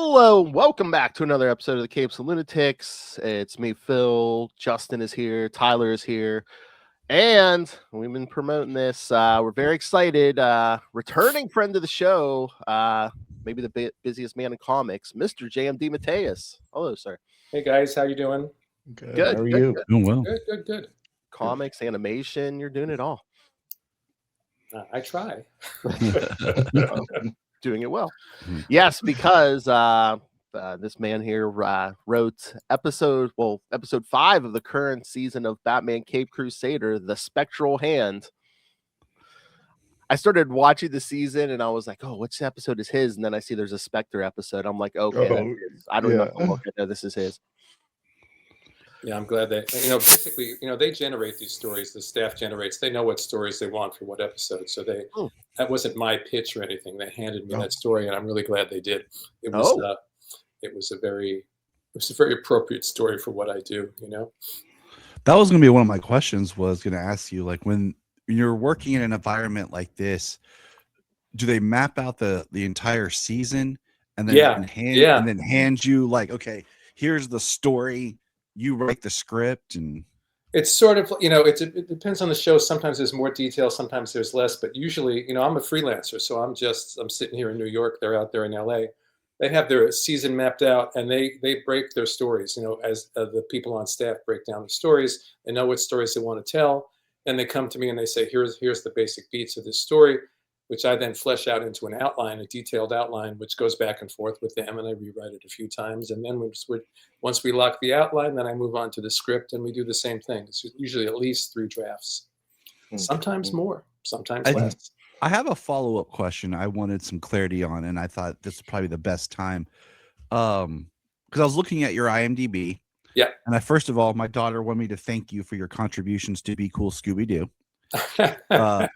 Hello, welcome back to another episode of the Capes and Lunatics. It's me, Phil. Justin is here. Tyler is here. And we've been promoting this. We're very excited. Returning friend of the show, maybe the busiest man in comics, Mr. J.M. DeMatteis. Hello, sir. Hey, guys. How you doing? Good. How are you? Doing well. Good. Comics, animation, you're doing it all. I try. Doing it well. Yes, because this man here wrote episode 5 of the current season of Batman Cape Crusader, The Spectral Hand. I started watching the season and I was like, oh, which episode is his? And then I see there's a Spectre episode. I'm like, okay, that's his. I don't even have to look. I know this is his. Yeah, I'm glad that, basically, they generate these stories. The staff generates. They know what stories they want for what episode. So that wasn't my pitch or anything. They handed me that story, and I'm really glad they did. It was a very appropriate story for what I do. That was going to be one of my questions. Was going to ask you, like, when you're working in an environment like this, do they map out the entire season and then hand you like, okay, here's the story. You write the script, and it's sort of, it depends on the show. Sometimes there's more detail, sometimes there's less, but usually, I'm a freelancer. So I'm sitting here in New York. They're out there in LA. They have their season mapped out, and they break their stories, as the people on staff break down the stories. They know what stories they want to tell. And they come to me and they say, here's the basic beats of this story, which I then flesh out into an outline, a detailed outline, which goes back and forth with them, and I rewrite it a few times. And then once we lock the outline, then I move on to the script, and we do the same thing. It's usually at least 3 drafts, sometimes more, sometimes less. I have a follow-up question I wanted some clarity on, and I thought this is probably the best time. Because I was looking at your IMDb. Yeah. And first of all, my daughter wanted me to thank you for your contributions to Be Cool Scooby-Doo.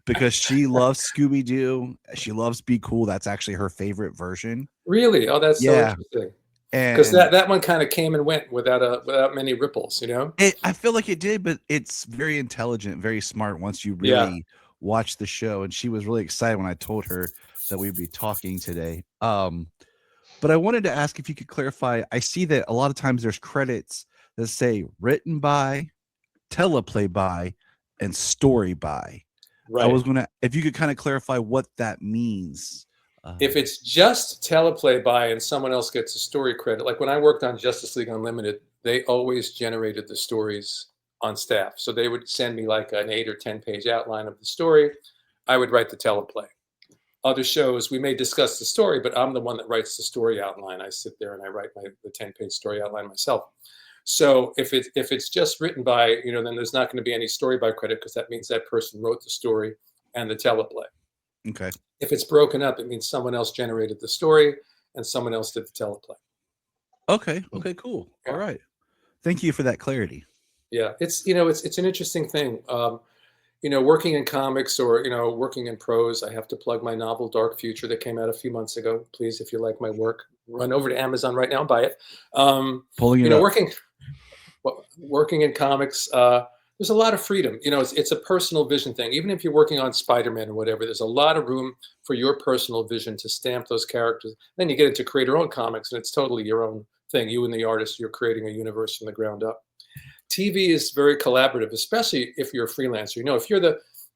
Because she loves Scooby-Doo, she loves Be Cool. That's actually her favorite version. Really? Oh, that's so interesting. Because that one kind of came and went without many ripples, I feel like it did, but it's very intelligent, very smart once you really watch the show. And she was really excited when I told her that we'd be talking today. But I wanted to ask if you could clarify. I see that a lot of times there's credits that say written by, teleplay by, and story by. Right. I was gonna, if you could kind of clarify what that means. If it's just teleplay by and someone else gets a story credit, like when I worked on Justice League Unlimited, they always generated the stories on staff. So they would send me like an 8 or 10 page outline of the story. I would write the teleplay. Other shows, we may discuss the story, but I'm the one that writes the story outline. I sit there and I write the 10-page story outline myself. So if it's just written by, then there's not going to be any story by credit, because that means that person wrote the story and the teleplay. Okay. If it's broken up, it means someone else generated the story and someone else did the teleplay. Okay, cool. Yeah. All right. Thank you for that clarity. Yeah, it's an interesting thing. Working in comics or, working in prose, I have to plug my novel, Dark Future, that came out a few months ago. Please, if you like my work, run over to Amazon right now and buy it. Pulling it up. Working in comics, there's a lot of freedom. It's a personal vision thing. Even if you're working on Spider-Man or whatever, there's a lot of room for your personal vision to stamp those characters. Then you get into creator-owned comics, and it's totally your own thing. You and the artist, you're creating a universe from the ground up. TV is very collaborative, especially if you're a freelancer.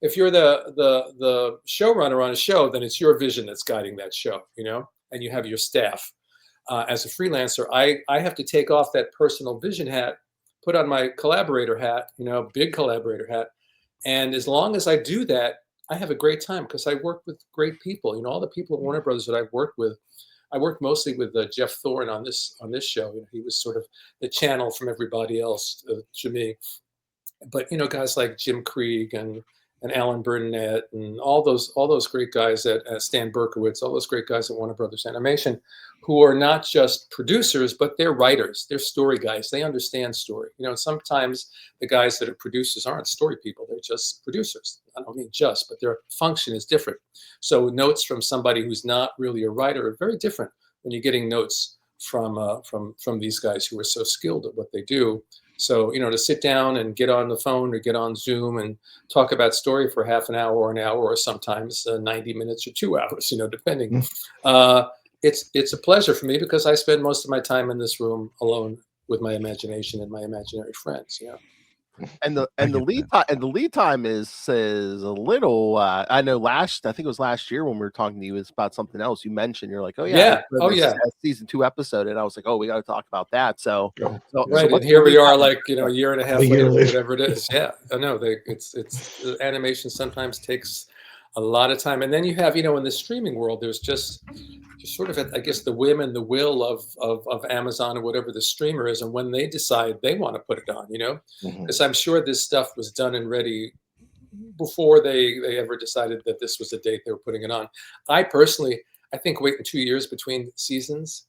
If you're the showrunner on a show, then it's your vision that's guiding that show. And you have your staff. As a freelancer, I have to take off that personal vision hat, put on my collaborator hat, big collaborator hat. And as long as I do that, I have a great time, because I work with great people. All the people at Warner Brothers that I've worked with, I worked mostly with Jeff Thorne on this show. He was sort of the channel from everybody else to me. But guys like Jim Krieg and Alan Burnett and all those great guys at Stan Berkowitz, all those great guys at Warner Brothers Animation, who are not just producers, but they're writers, they're story guys. They understand story. Sometimes the guys that are producers aren't story people; they're just producers. I don't mean just, but their function is different. So notes from somebody who's not really a writer are very different when you're getting notes from these guys who are so skilled at what they do. So, to sit down and get on the phone or get on Zoom and talk about story for half an hour or sometimes 90 minutes or 2 hours, depending. it's a pleasure for me because I spend most of my time in this room alone with my imagination and my imaginary friends. You know. And the I and the get lead that. time is a little. I know I think it was last year when we were talking to you, it's about something else. You mentioned you're like, oh yeah, Yeah. Oh this yeah. season 2 episode, and I was like, oh, we got to talk about that. So Oh, so yeah. so Right, and what's here the we lead are, time? like a year and a half A year later, later. whatever it is. Yeah, I know. It's animation sometimes takes a lot of time, and then you have, in the streaming world, there's just sort of, I guess, the whim and the will of Amazon or whatever the streamer is, and when they decide they want to put it on, Mhm. because I'm sure this stuff was done and ready before they ever decided that this was the date they were putting it on. I think waiting 2 years between seasons,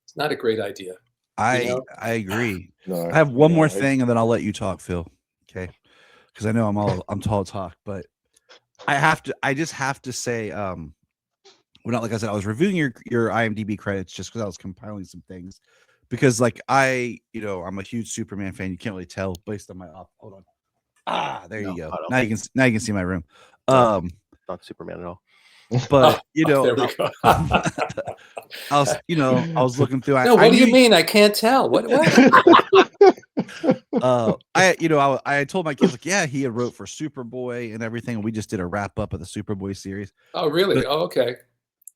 it's not a great idea. I agree. No, I have one no, more thing, and then I'll let you talk, Phil. Okay, because I know I'm tall talk, but I just have to say, well, not like I said, I was reviewing your IMDb credits just because I was compiling some things, because like I'm a huge Superman fan. You can't really tell based on my hold on. There No, you go. I don't. Now you can see my room. No. Not Superman at all. But there we go. I was looking through. No, I what do you knew mean? I can't tell. What? I told my kids, like, yeah, he had wrote for Superboy and everything, and we just did a wrap up of the Superboy series. Oh, really? But- Oh, okay.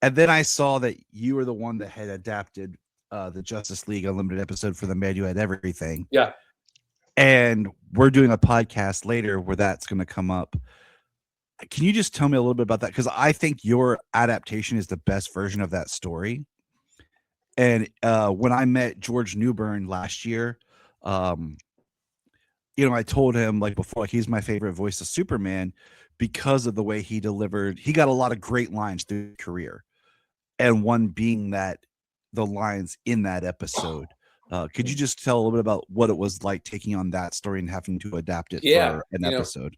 And then I saw that you were the one that had adapted the Justice League Unlimited episode for the Man Who Had Everything. Yeah. And we're doing a podcast later where that's going to come up. Can you just tell me a little bit about that? Because I think your adaptation is the best version of that story. And when I met George Newbern last year, I told him, like, before, like, he's my favorite voice of Superman because of the way he delivered. He got a lot of great lines through his career, and one being that the lines in that episode. Could you just tell a little bit about what it was like taking on that story and having to adapt it Yeah, for an episode?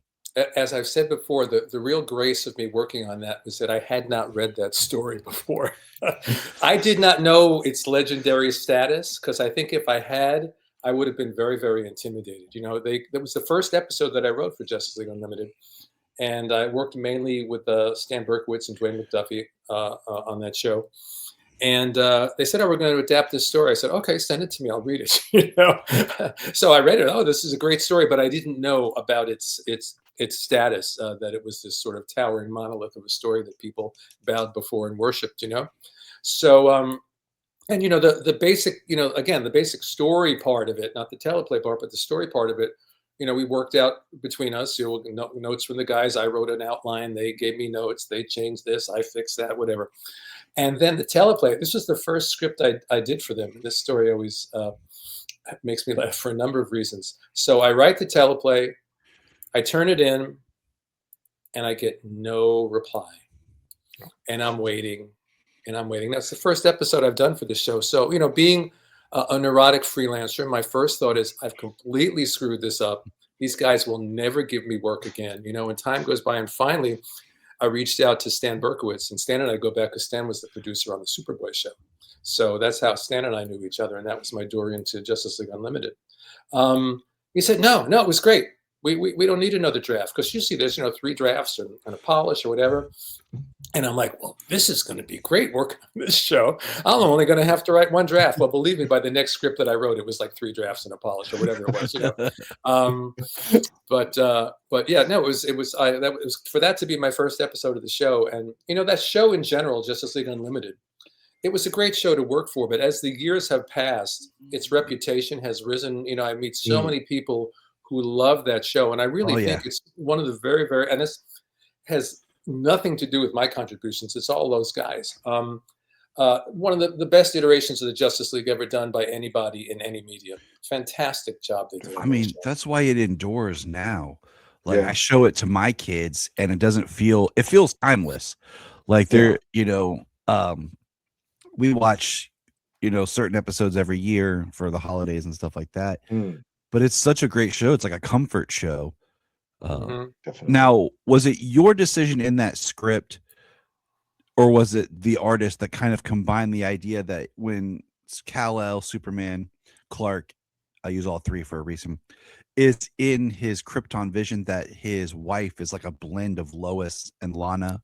As I've said before, the real grace of me working on that was that I had not read that story before. I did not know its legendary status, because I think if I had, I would have been very, very intimidated. That was the first episode that I wrote for Justice League Unlimited, and I worked mainly with Stan Berkowitz and Dwayne McDuffie on that show. And they said, "Oh, we're going to adapt this story." I said, "Okay, send it to me. I'll read it." So I read it. Oh, this is a great story, but I didn't know about its status, that it was this sort of towering monolith of a story that people bowed before and worshipped. So and the basic, again, the basic story part of it, not the teleplay part, but the story part of it. We worked out between us. Notes from the guys. I wrote an outline. They gave me notes. They changed this. I fixed that. Whatever. And then the teleplay, this was the first script I did for them. This story always makes me laugh for a number of reasons. So I write the teleplay, I turn it in, and I get no reply. And I'm waiting, and I'm waiting. That's the first episode I've done for the show. So, being a neurotic freelancer, my first thought is, I've completely screwed this up. These guys will never give me work again. And time goes by, and finally, I reached out to Stan Berkowitz, and Stan and I go back because Stan was the producer on the Superboy show. So that's how Stan and I knew each other, and that was my door into Justice League Unlimited. He said, no, it was great. We don't need another draft, because usually there's 3 drafts and a polish or whatever. And I'm like, well, this is going to be great working on this show. I'm only going to have to write 1 draft. Well, believe me, by the next script that I wrote, it was like 3 drafts and a polish or whatever it was. But yeah, no, it was for that to be my first episode of the show, and that show in general, Justice League Unlimited, it was a great show to work for. But as the years have passed, its reputation has risen. I meet so many people who love that show, and I really think it's one of the very, very, and this has nothing to do with my contributions. It's all those guys. One of the best iterations of the Justice League ever done by anybody in any media. Fantastic job they did. I mean, that's why it endures now. Like, Yeah. I show it to my kids, and it feels timeless. Like, they're, we watch, certain episodes every year for the holidays and stuff like that. But it's such a great show. It's like a comfort show. Definitely. Now, was it your decision in that script, or was it the artist that kind of combined the idea that when Kal-El, Superman, Clark, I use all 3 for a reason, is in his Krypton vision, that his wife is like a blend of Lois and Lana?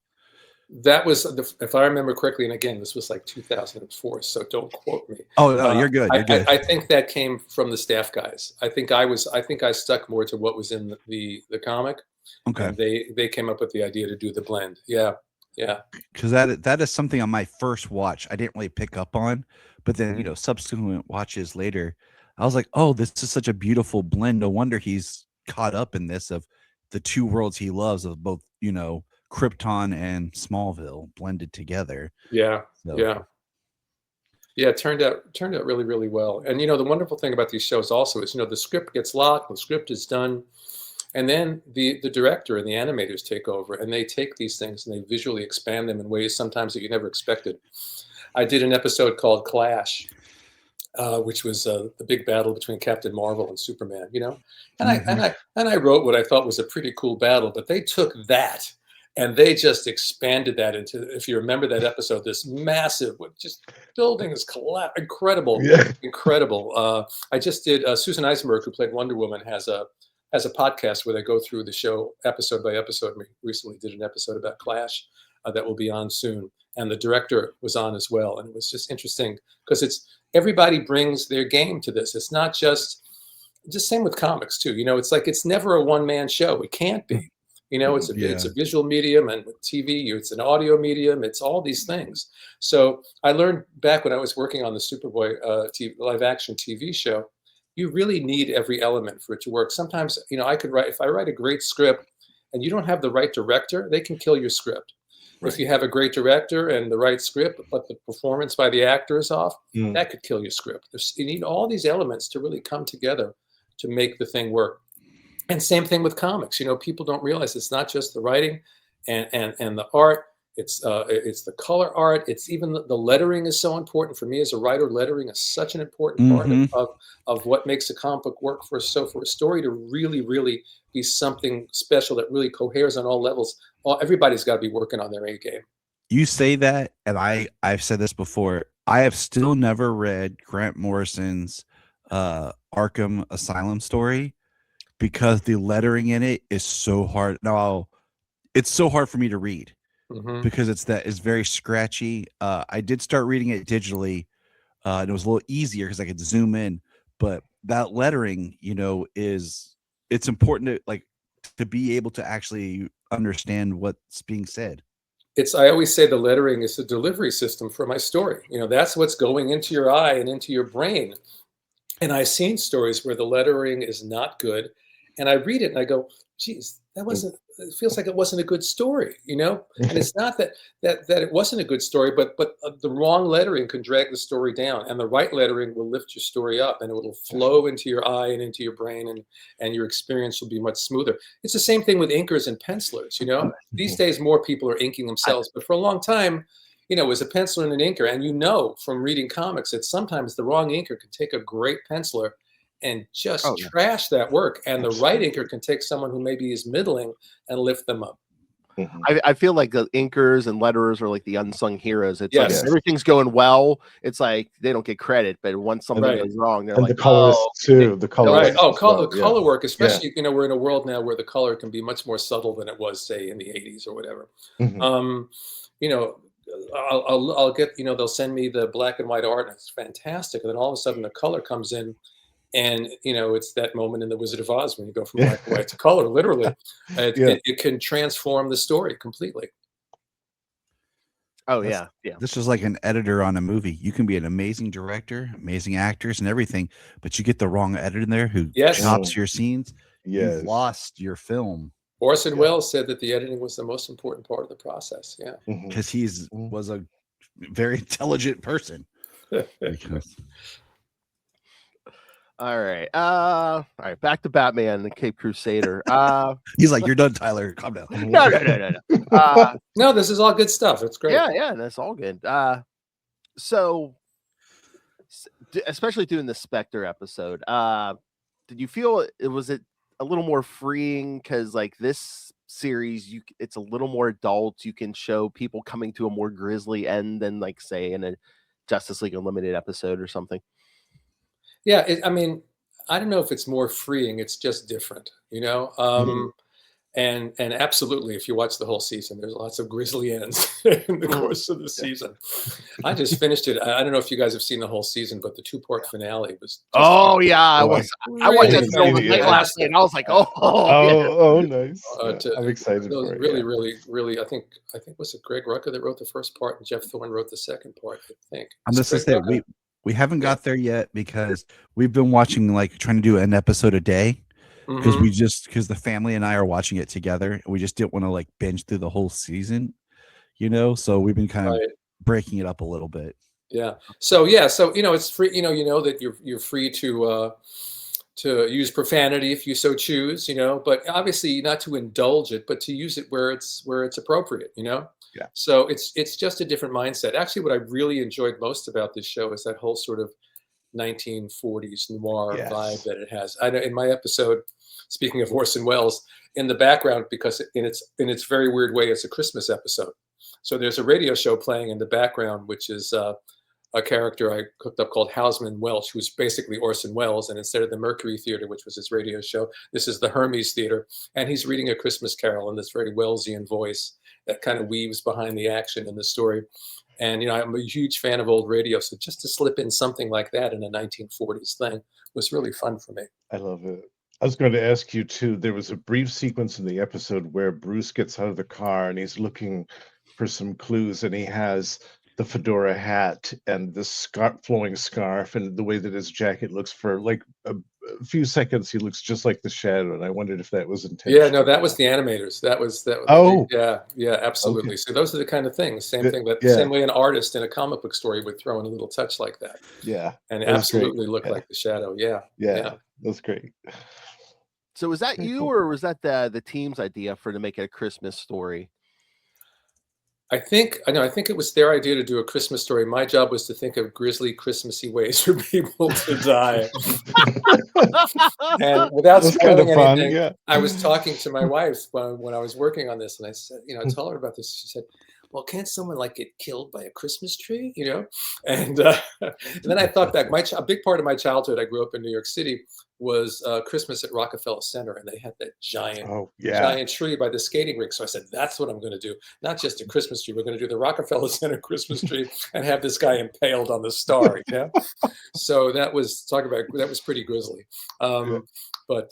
That was, if I remember correctly, and again, this was like 2004, so don't quote me. Oh no, you're good. You're good. I think that came from the staff guys. I think I stuck more to what was in the comic. Okay. And they came up with the idea to do the blend. Yeah. Because that is something on my first watch I didn't really pick up on, but then subsequent watches later, I was like, oh, this is such a beautiful blend. No wonder he's caught up in this of the two worlds he loves of both Krypton and Smallville blended together. Yeah. So. Yeah, it turned out really, really well. And the wonderful thing about these shows also is the script gets locked, the script is done, and then the director and the animators take over, and they take these things and they visually expand them in ways sometimes that you never expected. I did an episode called Clash, which was the big battle between Captain Marvel and Superman. And I wrote what I thought was a pretty cool battle, but they took that and they just expanded that into, if you remember that episode, this massive, just building is incredible, incredible. I just did Susan Eisenberg, who played Wonder Woman, has a podcast where they go through the show episode by episode. We recently did an episode about Clash that will be on soon. And the director was on as well. And it was just interesting because everybody brings their game to this. It's not just same with comics too. It's like, it's never a one-man show. It can't be, it's a visual medium, and with TV, it's an audio medium. It's all these things. So I learned back when I was working on the Superboy live action TV show, you really need every element for it to work. Sometimes, if I write a great script and you don't have the right director, they can kill your script. Right. If you have a great director and the right script, but the performance by the actor is off, that could kill your script. You need all these elements to really come together to make the thing work. And same thing with comics. People don't realize it's not just the writing and the art. It's the color art. It's even the lettering is so important for me as a writer. Lettering is such an important part of what makes a comic book work for a story to really, really be something special that really coheres on all levels. Everybody's got to be working on their A game. You say that, and I've said this before. I have still never read Grant Morrison's Arkham Asylum story because the lettering in it is so hard. Now, it's so hard for me to read. Because it's very scratchy. I did start reading it digitally, and it was a little easier because I could zoom in. But that lettering, it's important to be able to actually understand what's being said. I always say the lettering is the delivery system for my story. That's what's going into your eye and into your brain. And I've seen stories where the lettering is not good, and I read it and I go, geez, it feels like it wasn't a good story, And it's not that it wasn't a good story, but the wrong lettering can drag the story down, and the right lettering will lift your story up, and it will flow into your eye and into your brain, and your experience will be much smoother. It's the same thing with inkers and pencilers, These days, more people are inking themselves, but for a long time, it was a penciler and an inker, and from reading comics that sometimes the wrong inker can take a great penciler and just trash that work. And the right inker can take someone who maybe is middling and lift them up. I feel like the inkers and letterers are like the unsung heroes. It's like everything's going well. It's like they don't get credit, but once something goes wrong, they're the colorists too. The colorists. Right. Color work, especially, we're in a world now where the color can be much more subtle than it was, say, in the 80s or whatever. I'll get, they'll send me the black and white art, and it's fantastic. And then all of a sudden the color comes in. And, it's that moment in The Wizard of Oz when you go from black and white to color, literally. It can transform the story completely. Oh, yeah. This is like an editor on a movie. You can be an amazing director, amazing actors and everything, but you get the wrong editor in there who chops your scenes. You've lost your film. Orson Welles said that the editing was the most important part of the process. Yeah. Because he was a very intelligent person. All right. Back to Batman and Cape Crusader. He's like, you're done, Tyler. Calm down. No. No, this is all good stuff. It's great. Yeah, that's all good. So, especially doing the Spectre episode, did you feel it a little more freeing because like this series, it's a little more adult. You can show people coming to a more grisly end than like say in a Justice League Unlimited episode or something. Yeah, I don't know if it's more freeing. It's just different, And absolutely, if you watch the whole season, there's lots of grisly ends in the course of the season. I just finished it. I don't know if you guys have seen the whole season, but the 2-part finale was just Oh yeah, I watched really that show late last night. And I was like, oh, nice. I'm excited for it. Really. I think was it Greg Rucka that wrote the first part and Jeff Thorne wrote the second part. I think. I'm just to say we haven't got there yet because we've been watching, like, trying to do an episode a day. Because because the family and I are watching it together. We just didn't want to, like, binge through the whole season, so we've been kind of breaking it up a little bit. Yeah. So it's free. That you're free to use profanity if you so choose. But obviously not to indulge it, but to use it where it's appropriate. Yeah. So it's just a different mindset. Actually, what I really enjoyed most about this show is that whole sort of 1940s noir vibe that it has. I know in my episode, speaking of Orson Welles, in the background, because in its very weird way, it's a Christmas episode. So there's a radio show playing in the background, which is a character I cooked up called Houseman Welch, who's basically Orson Welles. And instead of the Mercury Theater, which was his radio show, this is the Hermes Theater. And he's reading A Christmas Carol in this very Wellesian voice that kind of weaves behind the action in the story. And, I'm a huge fan of old radio. So just to slip in something like that in a 1940s thing was really fun for me. I love it. I was going to ask you, too, there was a brief sequence in the episode where Bruce gets out of the car and he's looking for some clues, and he has the fedora hat and this flowing scarf, and the way that his jacket looks for like a few seconds, he looks just like the Shadow. And I wondered if that was intentional. Yeah, no, that was the animators. That was. Oh, yeah, absolutely. Okay. So those are the kind of things. Same way an artist in a comic book story would throw in a little touch like that. Yeah, and absolutely look like the Shadow. Yeah, that's great. So was that you, or was that the team's idea to make it a Christmas story? I think it was their idea to do a Christmas story. My job was to think of grisly Christmassy ways for people to die. And without spoiling anything, I was talking to my wife when I was working on this, and I said, I told her about this. She said, well, can't someone like get killed by a Christmas tree? And then I thought back. A big part of my childhood, I grew up in New York City, was Christmas at Rockefeller Center, and they had that giant tree by the skating rink. So I said, that's what I'm going to do. Not just a Christmas tree. We're going to do the Rockefeller Center Christmas tree and have this guy impaled on the star. So that was pretty grisly. But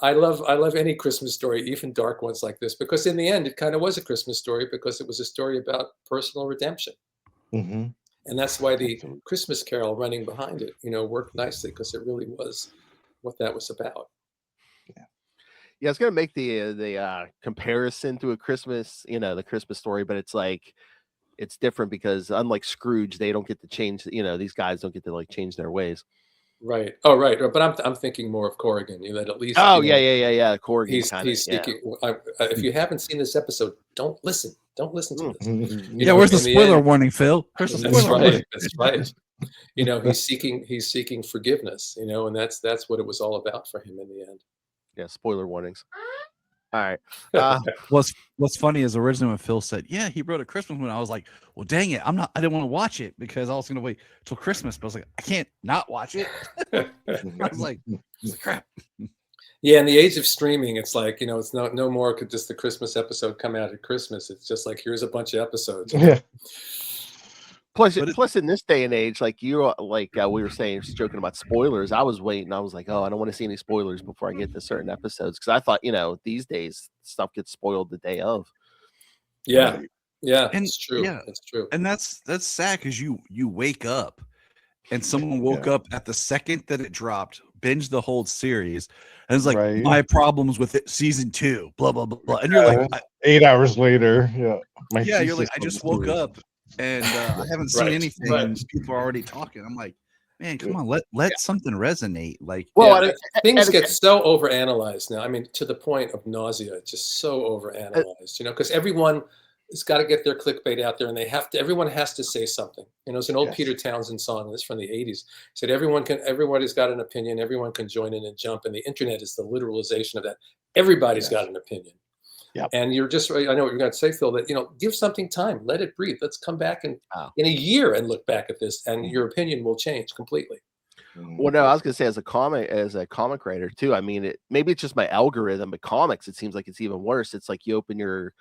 I love any Christmas story, even dark ones like this, because in the end, it kind of was a Christmas story because it was a story about personal redemption. Mm-hmm. And that's why the Christmas Carol running behind it, worked nicely, because it really was what that was about. Yeah, I was gonna make the comparison to a Christmas, the Christmas story, but it's like it's different because unlike Scrooge, they don't get to change. These guys don't get to like change their ways. Right. Oh, right. But I'm thinking more of Corrigan. That at least. Oh, yeah. Corrigan. He's speaking. If you haven't seen this episode, don't listen. Don't listen to this. Where's the spoiler warning, Phil? Where's the spoiler warning? That's right. He's seeking forgiveness. And that's what it was all about for him in the end. Yeah. Spoiler warnings. All right. What's funny is originally when Phil said, yeah, he wrote a Christmas one, I was like, well, dang it, I didn't want to watch it because I was going to wait till Christmas, but I was like, I can't not watch it. I was like, crap. Yeah, in the age of streaming, it's like, it's no more could just the Christmas episode come out at Christmas. It's just like, here's a bunch of episodes. Yeah. Plus, in this day and age, like we were saying, joking about spoilers. I was waiting. I was like, oh, I don't want to see any spoilers before I get to certain episodes, because I thought, these days stuff gets spoiled the day of. Yeah, yeah, and it's true. Yeah, it's true. And that's sad because you wake up, and someone woke up at the second that it dropped, binged the whole series, and it's like my problems with it, season 2, blah blah blah, blah. And you're like 8 hours later, you're like, I just woke up. And I haven't seen anything. And people are already talking. I'm like, man, come on, let something resonate. Like, things get so overanalyzed now. I mean, to the point of nausea, just so overanalyzed. Because everyone has got to get their clickbait out there, and everyone has to say something. It's an old Peter Townsend song. This from the '80s. Said everybody's got an opinion. Everyone can join in and jump. And the internet is the literalization of that. Everybody's got an opinion. Yep. And you're just, I know what you're going to say, Phil, that, give something time, let it breathe. Let's come back in a year and look back at this, and your opinion will change completely. Well, no, I was gonna say as a comic writer too. I mean, maybe it's just my algorithm, but comics, it seems like it's even worse. It's like you open your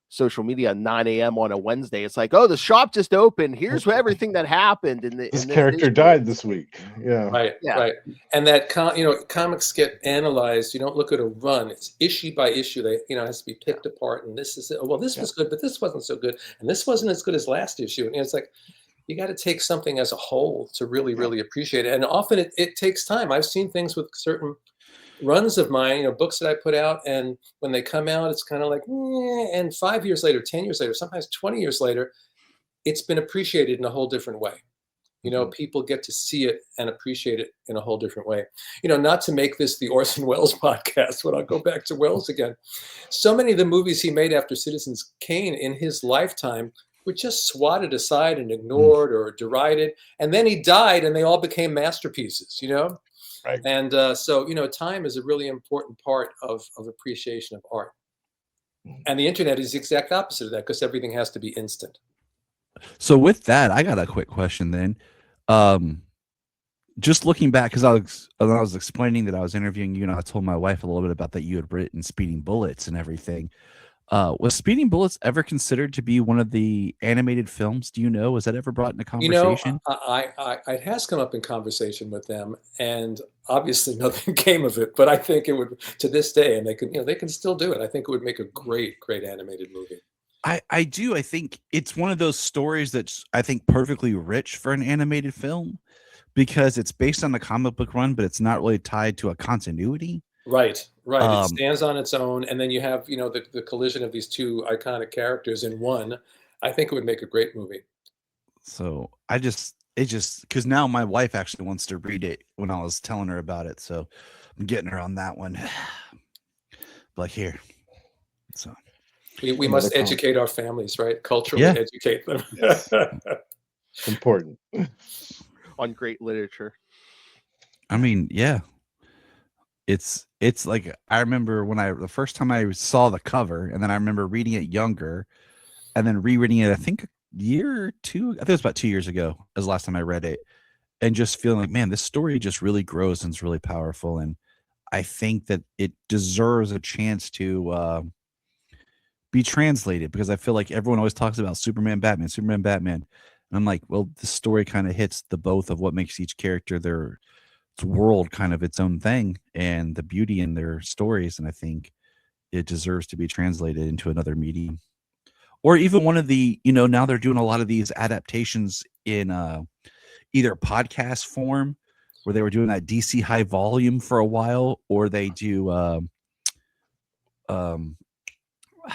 social media at 9 a.m. on a Wednesday. It's like, oh, the shop just opened. Here's everything that happened. And this character died this week. Yeah. Right. And that comics get analyzed. You don't look at a run. It's issue by issue. They it has to be picked apart. And this is it. Well, this was good, but this wasn't so good. And this wasn't as good as last issue. And it's like you got to take something as a whole to really, really appreciate it. And often it takes time. I've seen things with certain runs of mine, books that I put out, and when they come out, it's kind of like, and 5 years later, 10 years later, sometimes 20 years later, it's been appreciated in a whole different way. People get to see it and appreciate it in a whole different way. Not to make this the Orson Welles podcast, but I'll go back to Welles again. So many of the movies he made after Citizens Kane in his lifetime were just swatted aside and ignored or derided. And then he died and they all became masterpieces, Right. And so, time is a really important part of appreciation of art. And the internet is the exact opposite of that because everything has to be instant. So with that, I got a quick question then. Just looking back, because I was explaining that I was interviewing you, and I told my wife a little bit about that you had written Speeding Bullets and everything. Was Speeding Bullets ever considered to be one of the animated films? Do you know? Was that ever brought into conversation? It has come up in conversation with them, and obviously nothing came of it. But I think it would, to this day, and they can still do it. I think it would make a great animated movie. I do. I think it's one of those stories that's, I think, perfectly rich for an animated film because it's based on the comic book run, but it's not really tied to a continuity. Right. It stands on its own, and then you have, the collision of these two iconic characters in one. I think it would make a great movie. So because now my wife actually wants to read it when I was telling her about it, so I'm getting her on that one. Like here, so we must educate our families, right? Culturally educate them. Yes. Important on great literature. I mean, yeah. It's like I remember the first time I saw the cover, and then I remember reading it younger, and then rereading it. I think a year or two. I think it was about 2 years ago. Was the last time I read it, and just feeling like, man, this story just really grows and it's really powerful, and I think that it deserves a chance to be translated because I feel like everyone always talks about Superman, Batman, and I'm like, well, the story kind of hits the both of what makes each character their world kind of its own thing and the beauty in their stories, and I think it deserves to be translated into another medium or even one of the now they're doing a lot of these adaptations in either podcast form where they were doing that DC High Volume for a while, or they do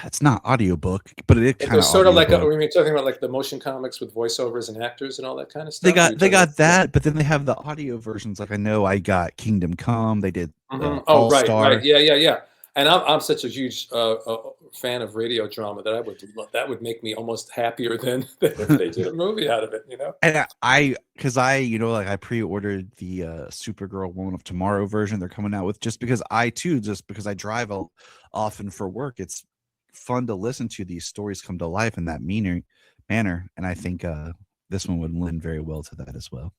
it's not audiobook, but it kind of sort of like we're talking about like the motion comics with voiceovers and actors and all that kind of stuff. They got that, but then they have the audio versions. Like I know I got Kingdom Come. They did right, yeah. And I'm such a huge fan of radio drama that that would make me almost happier than if they did a movie out of it, And I pre-ordered the Supergirl Woman of Tomorrow version they're coming out with just because I drive often for work. It's fun to listen to these stories come to life in that manner, and I think this one would lend very well to that as well.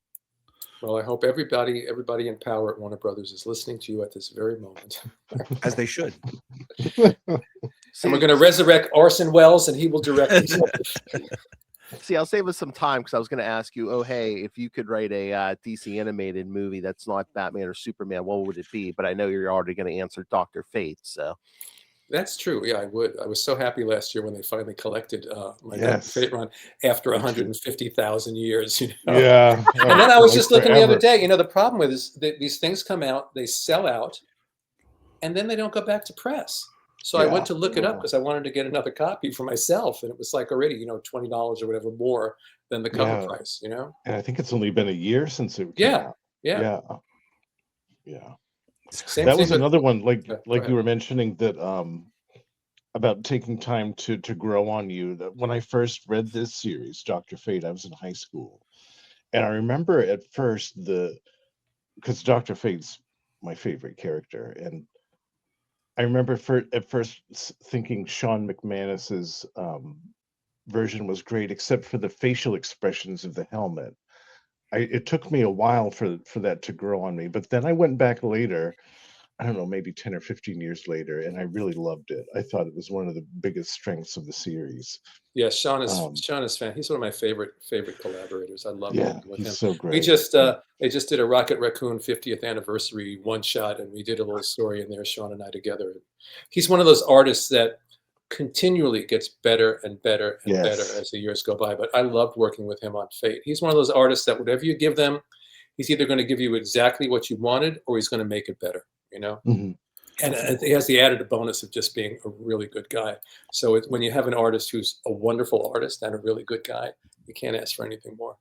Well, I hope everybody in power at Warner Brothers is listening to you at this very moment. As they should. And we're going to resurrect Orson Welles, and he will direct it. See, I'll save us some time because I was going to ask you, if you could write a DC animated movie that's not Batman or Superman, what would it be? But I know you're already going to answer Dr. Fate, so. That's true. Yeah, I would. I was so happy last year when they finally collected my Dr. Fate run after 150,000 years. Yeah. And then I was just looking the other day. The problem with is that these things come out, they sell out, and then they don't go back to press. So I went to look it up because I wanted to get another copy for myself, and it was like already $20 or whatever more than the cover price. And I think it's only been a year since it came out. Yeah. That was another one, like you were mentioning that about taking time to grow on you. That when I first read this series, Dr. Fate, I was in high school, and I remember at first because Dr. Fate's my favorite character, and I remember at first thinking Sean McManus's version was great, except for the facial expressions of the helmet. it took me a while for that to grow on me, but then I went back later, I don't know, maybe 10 or 15 years later, and I really loved it. I thought it was one of the biggest strengths of the series. Yeah, Sean is Um, fan. He's one of my favorite collaborators. I love yeah, working with he's him. so We great. just they just did a Rocket Raccoon 50th anniversary one shot, and we did a little story in there, Sean and I together. He's one of those artists that continually gets better and better and better Yes. as the years go by. But I loved working with him on Fate. He's one of those artists that whatever you give them, he's either going to give you exactly what you wanted or he's going to make it better. You know. Mhm. And he has the added bonus of just being a really good guy. So when you have an artist who's a wonderful artist and a really good guy, you can't ask for anything more.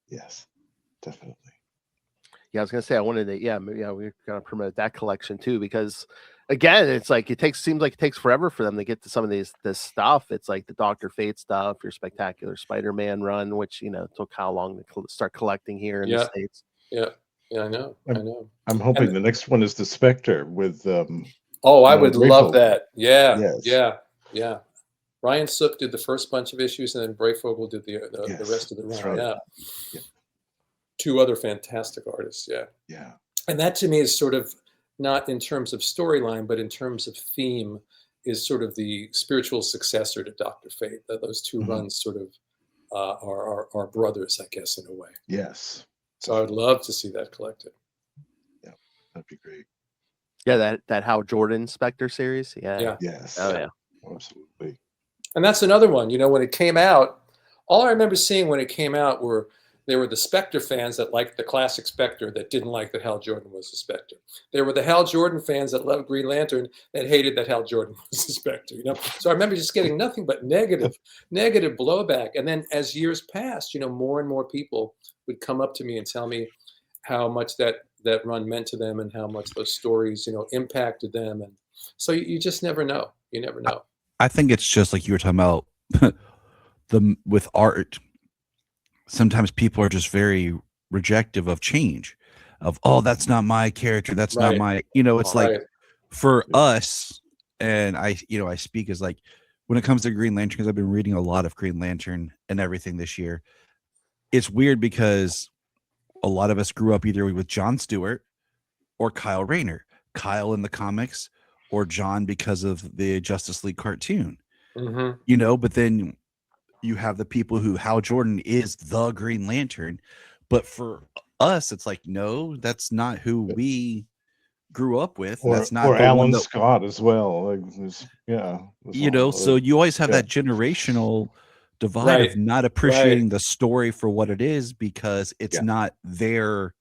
Yes, definitely. Yeah, I was gonna say I wanted to. Yeah, we're gonna promote that collection too because, again, it's like seems like it takes forever for them to get to some of this stuff. It's like the Doctor Fate stuff, your Spectacular Spider-Man run, which took how long to start collecting here in the Yeah, States. yeah, I know. I'm hoping the next one is the Spectre with Oh, I would love Brayfogle. that. Yeah, Yes. yeah. Ryan Sook did the first bunch of issues, and then Brayfogle did the Yes, rest of the that's run. right. Yeah. Two other fantastic artists. Yeah. Yeah. And that to me is sort of not in terms of storyline, but in terms of theme, is sort of the spiritual successor to Dr. Fate. Those two Mhm. runs sort of are brothers, I guess, in a way. Yes. So I would love to see that collected. Yeah, that'd be great. Yeah, that Hal Jordan Spectre series. Yeah. Yes. Oh yeah. Absolutely. And that's another one. You know, when it came out, all I remember seeing when it came out were there were the Spectre fans that liked the classic Spectre that didn't like that Hal Jordan was the Spectre. There were the Hal Jordan fans that loved Green Lantern that hated that Hal Jordan was the Spectre. You know, so I remember just getting nothing but negative blowback. And then as years passed, you know, more and more people would come up to me and tell me how much that run meant to them and how much those stories, you know, impacted them. And so you just never know. You never know. I think it's just like you were talking about with art. Sometimes people are just very rejective of change, of that's not my character, that's not Right. my, it's like Right. for us, and I speak as like when it comes to Green Lantern, because I've been reading a lot of Green Lantern and everything this year. It's weird because a lot of us grew up either with John Stewart or Kyle Rayner. Kyle in the comics or John because of the Justice League cartoon. Mm-hmm. But then you have the people who Hal Jordan is the Green Lantern, but for us it's like, no, that's not who we grew up with. That's not the Alan one that, Scott as well. Like so you always have that generational divide of not appreciating the story for what it is because it's not their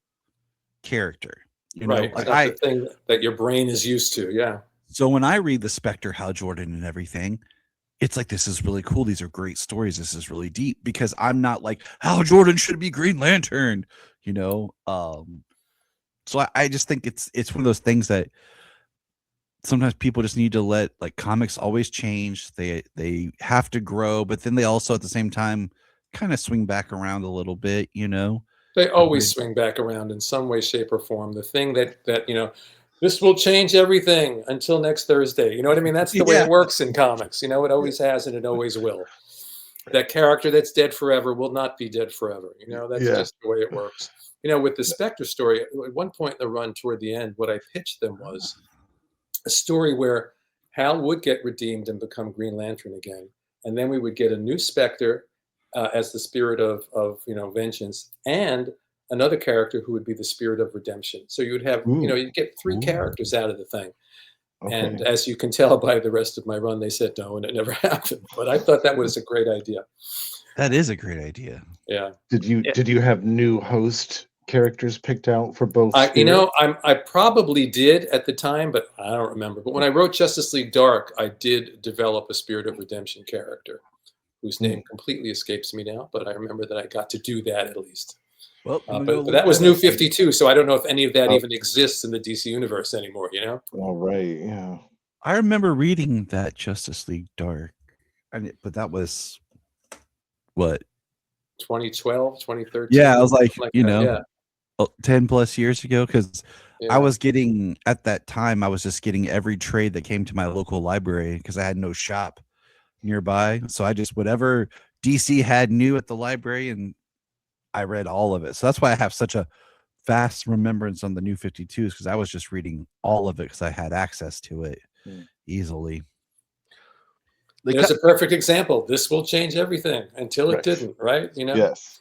character. Right. Like that's the thing that your brain is used to. Yeah. So when I read the Spectre, Hal Jordan and everything, it's like, this is really cool. These are great stories. This is really deep because I'm not like Hal Jordan should be Green Lantern, So I just think it's one of those things that sometimes people just need to let, like, comics always change. They have to grow, but then they also at the same time kind of swing back around a little bit, They always swing back around in some way, shape, or form. The thing that this will change everything until next Thursday. You know what I mean? That's the way it works in comics. It always has and it always will. That character that's dead forever will not be dead forever. That's just the way it works. With the Spectre story, at one point in the run toward the end, what I pitched them was a story where Hal would get redeemed and become Green Lantern again. And then we would get a new Spectre as the spirit of vengeance, and another character who would be the spirit of redemption. So you would have, you'd get three characters out of the thing. Okay. And as you can tell by the rest of my run, they said no, and it never happened. But I thought that was a great idea. That is a great idea. Yeah. Did you have new host characters picked out for both? I probably did at the time, but I don't remember. But when I wrote Justice League Dark, I did develop a Spirit of Redemption character, whose name completely escapes me now, but I remember that I got to do that at least. Well, but that was New 52, so I don't know if any of that even exists in the DC universe anymore, All right, yeah. I remember reading that Justice League Dark, but that was what? 2012, 2013? Yeah, I was like 10 plus years ago, because I was getting, at that time, I was just getting every trade that came to my local library because I had no shop nearby. So I just, whatever DC had new at the library, and I read all of it. So that's why I have such a fast remembrance on the New 52s, because I was just reading all of it because I had access to it easily. There's a perfect example. This will change everything until it Right. didn't, right? You know? Yes.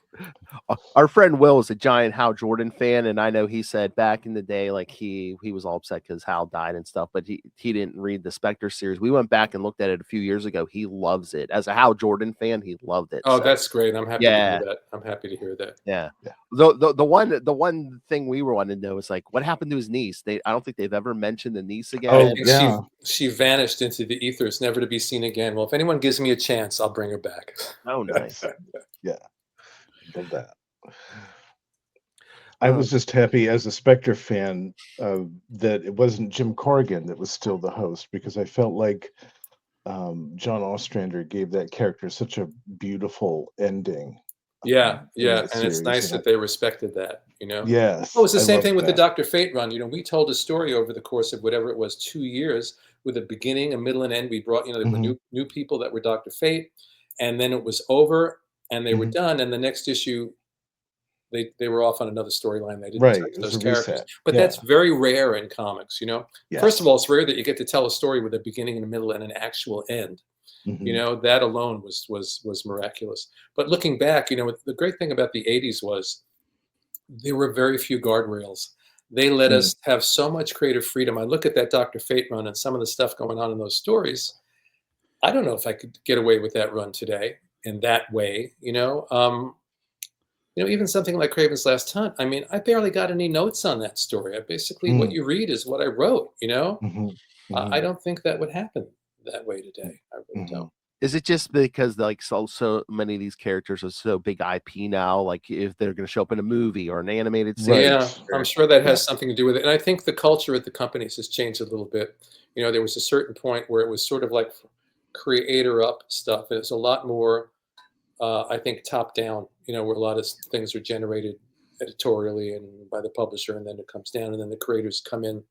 Our friend Will is a giant Hal Jordan fan, and I know he said back in the day, like he was all upset because Hal died and stuff, but he didn't read the Spectre series. We went back and looked at it a few years ago. He loves it. As a Hal Jordan fan, he loved it. Oh, so. that's great. I'm happy to hear that. I'm happy to hear that. Yeah. Yeah. The one thing we were wanting to know is like what happened to his niece. I don't think they've ever mentioned the niece again. Oh, I think yeah. she vanished into the ethers, never to be seen again. Well, if anyone gives me a chance, I'll bring her back. Oh, nice. Yeah. Love that. I was just happy as a Spectre fan that it wasn't Jim Corrigan that was still the host, because I felt like John Ostrander gave that character such a beautiful ending. Yeah, in yeah, that and it's series, nice that they respected that, you know? Yes. Oh, it's the I same loved thing with the that. Dr. Fate run. You know, we told a story over the course of whatever it was, 2 years, with a beginning, a middle, and end. We brought, you know, there were new people that were Dr. Fate, and then it was over, and they were done, and the next issue, they were off on another storyline. They didn't Right. touch It was those a characters. reset. But Yeah. that's very rare in comics, you know? Yes. First of all, it's rare that you get to tell a story with a beginning and a middle and an actual end. You know, that alone was miraculous. But looking back, you know, the great thing about the 80s was there were very few guardrails. They let us have so much creative freedom. I look at that Dr. Fate run and some of the stuff going on in those stories. I don't know if I could get away with that run today in that way, you know. You know, even something like Craven's Last Hunt. I mean, I barely got any notes on that story. I basically what you read is what I wrote, you know. I don't think that would happen that way today. I really don't. Is it just because like so many of these characters are so big IP now? Like if they're going to show up in a movie or an animated series? Yeah, I'm sure that has something to do with it. And I think the culture at the companies has changed a little bit. You know, there was a certain point where it was sort of like creator up stuff. And it's a lot more, I think, top down, you know, where a lot of things are generated editorially and by the publisher, and then it comes down, and then the creators come in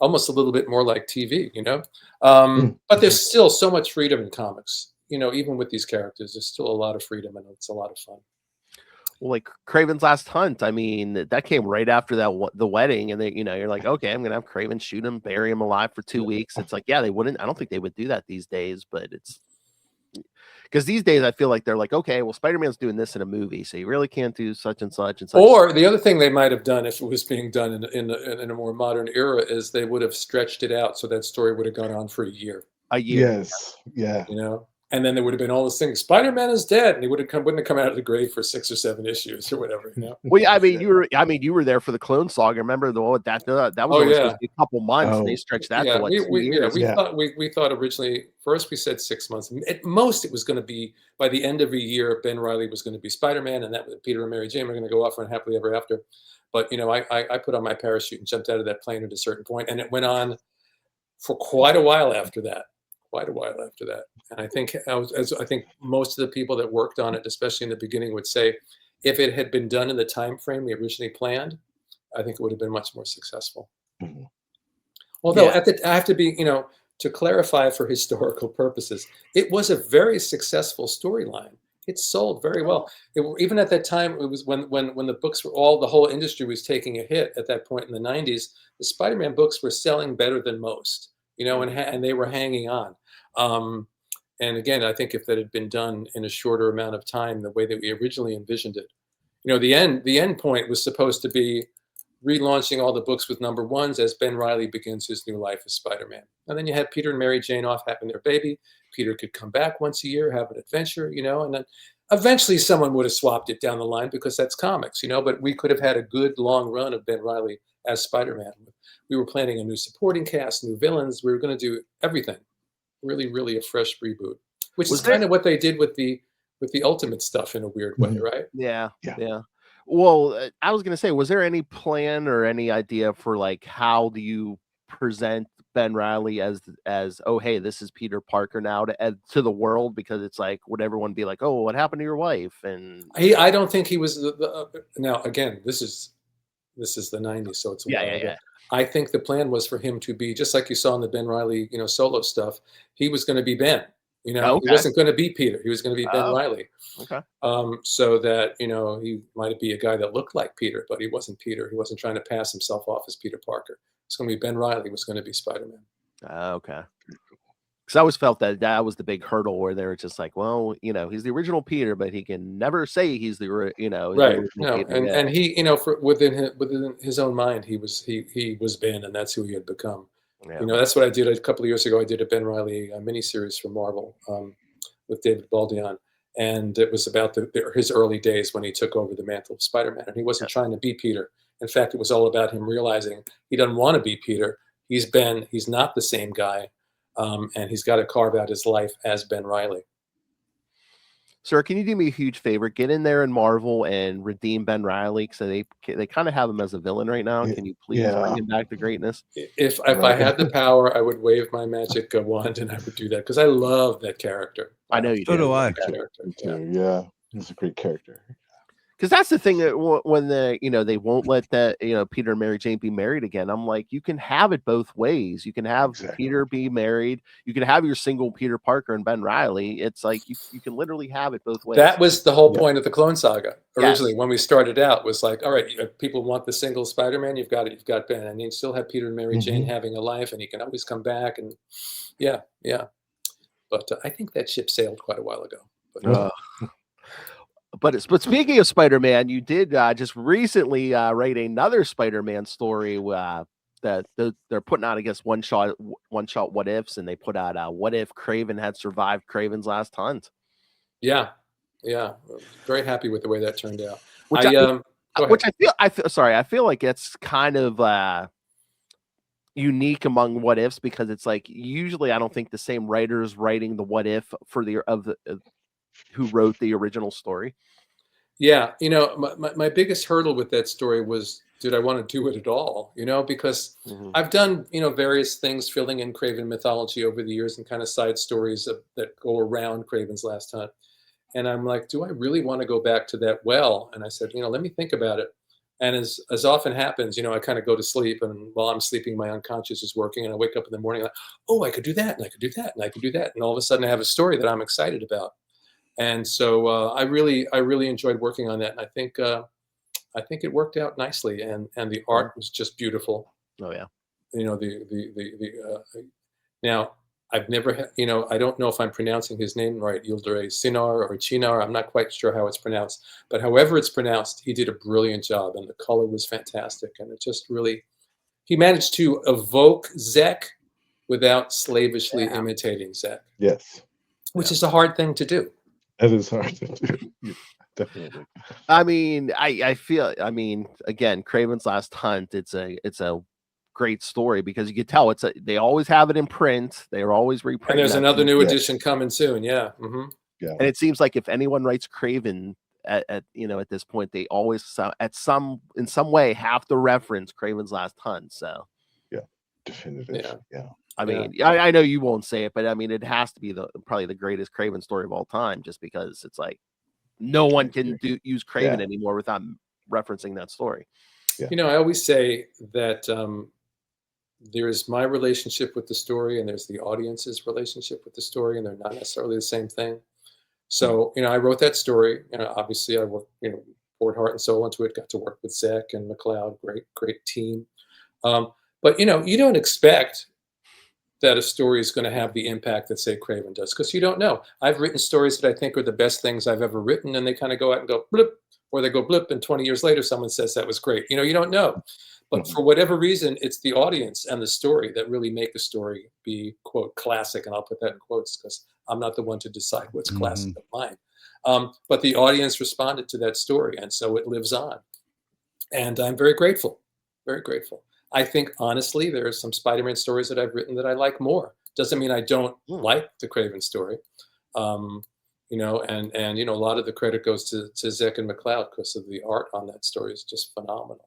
almost a little bit more like TV, you know. But there's still so much freedom in comics, you know, even with these characters, there's still a lot of freedom, and it's a lot of fun. Well, like Craven's Last Hunt, I mean, that came right after that the wedding, and they, you know, you're like, okay, I'm gonna have Craven shoot him, bury him alive for 2 weeks. It's like, yeah, they wouldn't. I don't think they would do that these days, but it's because these days I feel like they're like, okay, well, Spider-Man's doing this in a movie, so you really can't do such and such and such. Or the other thing they might have done if it was being done in a more modern era is they would have stretched it out so that story would have gone on for a year. A year. Yes. Yeah. You know, and then there would have been all those things. Spider-Man is dead, and he wouldn't have come out of the grave for 6 or 7 issues or whatever. You know. Well, yeah, I mean, you were there for the Clone Saga. Remember that was only supposed to be a couple months. And they stretched that to what, 2 years. We thought originally. First, we said 6 months. At most, it was going to be by the end of a year. Ben Reilly was going to be Spider-Man, and that Peter and Mary Jane were going to go off on happily ever after. But you know, I put on my parachute and jumped out of that plane at a certain point, and it went on for quite a while after that. And I think I think most of the people that worked on it, especially in the beginning, would say if it had been done in the time frame we originally planned, I think it would have been much more successful. Although I have to be, you know, to clarify for historical purposes, it was a very successful storyline. It sold very well. Even at that time, it was when the books were the whole industry was taking a hit at that point in the 90s, the Spider-Man books were selling better than most. You know, and they were hanging on. And again, I think if that had been done in a shorter amount of time, the way that we originally envisioned it, you know, the end point was supposed to be relaunching all the books with number ones as Ben Reilly begins his new life as Spider-Man. And then you had Peter and Mary Jane off having their baby. Peter could come back once a year, have an adventure, you know, and then eventually someone would have swapped it down the line because that's comics, you know, but we could have had a good long run of Ben Reilly as Spider-Man. We were planning a new supporting cast, new villains. We were going to do everything. Really, really a fresh reboot, which is kind of what they did with the Ultimate stuff in a weird way, right? Yeah. Well, I was going to say, was there any plan or any idea for like how do you present Ben Reilly as oh hey, this is Peter Parker now to the world, because it's like would everyone be like, oh, what happened to your wife? And I don't think he was now again, this is the 90s, so it's a while ago. I think the plan was for him to be just like you saw in the Ben Reilly, you know, solo stuff. He was going to be Ben, You know, he Okay. wasn't going to be Peter. He was going to be Ben Oh, Reilly. okay. So that, you know, he might be a guy that looked like Peter, but he wasn't Peter. He wasn't trying to pass himself off as Peter Parker. It's going to be Ben Reilly was going to be Spider-Man. Okay. Because I always felt that that was the big hurdle where they were just like, well, you know, he's the original Peter, but he can never say he's the, you know, the Right. original No, Peter. and he, you know, within his own mind, he was Ben, and that's who he had become. Yeah. You know, that's what I did a couple of years ago. I did a Ben Reilly miniseries for Marvel with David Baldeon, and it was about his early days when he took over the mantle of Spider-Man, and he wasn't trying to be Peter. In fact, it was all about him realizing he doesn't want to be Peter. He's Ben. He's not the same guy, and he's got to carve out his life as Ben Reilly. Sir, can you do me a huge favor? Get in there in Marvel and redeem Ben Reilly. So they kind of have him as a villain right now. Can you please bring him back to greatness? If I had the power, I would wave my magic wand and I would do that because I love that character. I know you So do I. Character. Yeah, he's a great character. Because that's the thing that when they won't let that Peter and Mary Jane be married again. I'm like, you can have it both ways. You can have Peter be married. You can have your single Peter Parker and Ben Reilly. It's like you can literally have it both ways. That was the whole point of the Clone Saga originally. Yes. When we started out, was like, all right, people want the single Spider-Man. You've got it. You've got Ben, and you still have Peter and Mary Jane having a life, and he can always come back. And yeah. But I think that ship sailed quite a while ago. But, But speaking of Spider-Man, you did just recently write another Spider-Man story that they're putting out, I guess, one shot what ifs, and they put out what if Kraven had survived Kraven's last hunt. Yeah, very happy with the way that turned out. Which I feel like it's kind of unique among what ifs, because it's like usually I don't think the same writers writing the what if for who wrote the original story. Yeah, my biggest hurdle with that story was, did I want to do it at all? Because I've done, various things filling in Kraven mythology over the years and kind of side stories that go around Kraven's last hunt. And I'm like, do I really want to go back to that well? And I said, let me think about it. And as often happens, I kind of go to sleep, and while I'm sleeping, my unconscious is working, and I wake up in the morning like, oh, I could do that, and I could do that, and I could do that. And all of a sudden I have a story that I'm excited about. And so I really enjoyed working on that. And I think it worked out nicely, and the art was just beautiful. Oh yeah. Now I've never I don't know if I'm pronouncing his name right, Yildiray Cinar or Chinar. I'm not quite sure how it's pronounced, but however it's pronounced, he did a brilliant job, and the color was fantastic, and it just really, he managed to evoke Zek without slavishly imitating Zek. Yes. Which is a hard thing to do. It is hard to do. Yeah, definitely. I mean, I feel, again, Kraven's Last Hunt, it's a great story, because you could tell they always have it in print. They're always reprinting. And there's another new edition coming soon. Yeah. Yeah. And it seems like if anyone writes Kraven at this point, they always in some way have to reference Kraven's Last Hunt. So yeah, definitive. Yeah. I mean, I know you won't say it, but I mean, it has to be probably the greatest Kraven story of all time, just because it's like no one can use Kraven anymore without referencing that story. Yeah. I always say that there's my relationship with the story, and there's the audience's relationship with the story, and they're not necessarily the same thing. So, I wrote that story. Obviously I worked, poured heart and soul into it, got to work with Zek and McLeod, great team. But, you don't expect that a story is going to have the impact that, say, Kraven does, because you don't know. I've written stories that I think are the best things I've ever written, and they kind of go out and go blip, or they go blip, and 20 years later someone says that was great. You don't know. But for whatever reason, it's the audience and the story that really make a story be, quote, classic. And I'll put that in quotes because I'm not the one to decide what's classic of mine. But the audience responded to that story, and so it lives on. And I'm very grateful, very grateful. I think, honestly, there are some Spider-Man stories that I've written that I like more. Doesn't mean I don't like the Kraven story. And a lot of the credit goes to Zek and McLeod, because of the art on that story is just phenomenal,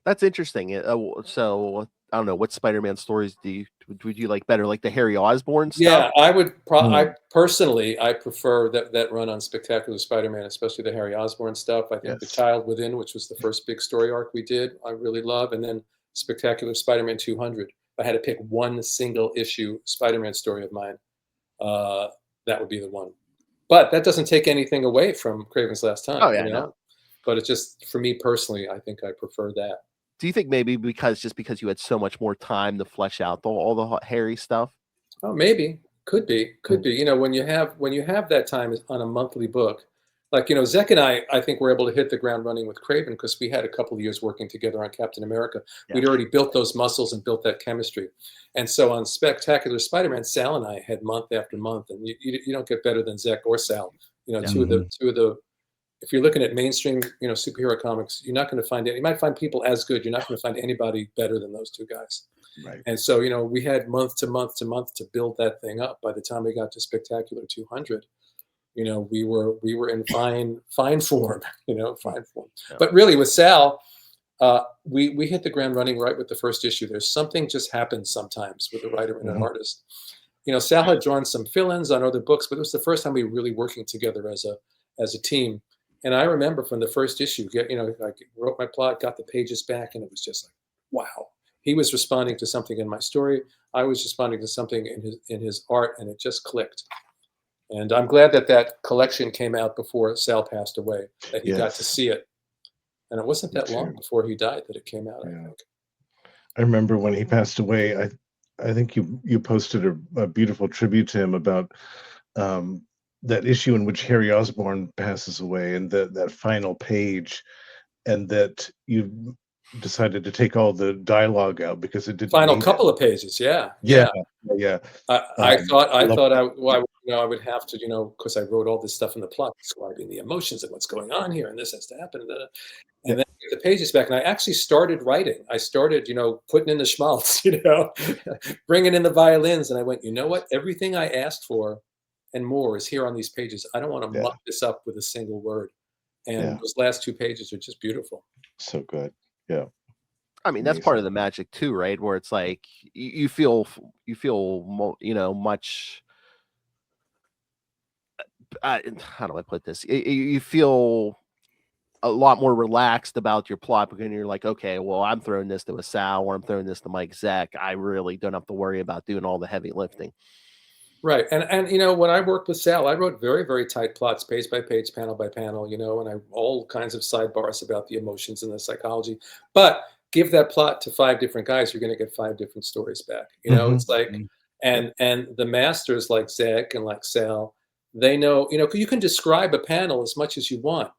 That's interesting. So I don't know, what Spider-Man stories would you like better, like the Harry Osborn stuff? Yeah, I would. I personally, I prefer that run on Spectacular Spider-Man, especially the Harry Osborn stuff. I think The Child Within, which was the first big story arc we did, I really love, and then Spectacular Spider-Man 200. if I had to pick one single issue Spider-Man story of mine, that would be the one. But that doesn't take anything away from Kraven's Last Hunt, Oh yeah, you know? no. But it's just, for me personally, I think I prefer that. Do you think maybe because you had so much more time to flesh out all the hairy stuff? Oh, maybe. Could be. You know, when you have that time on a monthly book, like, you know, Zek and I think we're able to hit the ground running with Craven because we had a couple of years working together on Captain America. Yeah. We'd already built those muscles and built that chemistry. And so on Spectacular Spider-Man, Sal and I had month after month, and you don't get better than Zek or Sal. You know, Yeah. two of the if you're looking at mainstream, you know, superhero comics, you're not going to find it. You might find people as good. You're not going to find anybody better than those two guys. Right. And so, you know, we had month to month to month to build that thing up. By the time we got to Spectacular 200, you know, we were in fine form, you know, fine form. Yeah. But really with Sal, we hit the ground running right with the first issue. There's something just happens sometimes with a writer and an artist. You know, Sal had drawn some fill-ins on other books, but it was the first time we were really working together as a team. And I remember from the first issue, you know, I wrote my plot, got the pages back, and it was just like, wow. He was responding to something in my story. I was responding to something in his art, and it just clicked. And I'm glad that collection came out before Sal passed away, that he got to see it. And it wasn't that long before he died that it came out, I think. I remember when he passed away, I think you posted a beautiful tribute to him about that issue in which Harry Osborn passes away, and that final page, and that you decided to take all the dialogue out because it didn't final need couple it. of pages. Yeah. I thought I would have to, you know, because I wrote all this stuff in the plot describing the emotions and what's going on here, and this has to happen, and then get the pages back. And I actually started writing. I started, you know, putting in the schmaltz, you know, bringing in the violins, and I went, you know what? Everything I asked for and more is here on these pages. I don't want to muck this up with a single word. And those last two pages are just beautiful. So good. Yeah. I mean, that's part of the magic too, right? Where it's like you feel, you know, much. How do I put this? You feel a lot more relaxed about your plot because you're like, okay, well, I'm throwing this to a Sal or I'm throwing this to Mike Zek. I really don't have to worry about doing all the heavy lifting. Right. And you know, when I worked with Sal, I wrote very, very tight plots, page by page, panel by panel, you know, and all kinds of sidebars about the emotions and the psychology. But give that plot to 5 different guys, you're going to get 5 different stories back. You know, it's like, and the masters like Zek and like Sal, they know, you know, you can describe a panel as much as you want,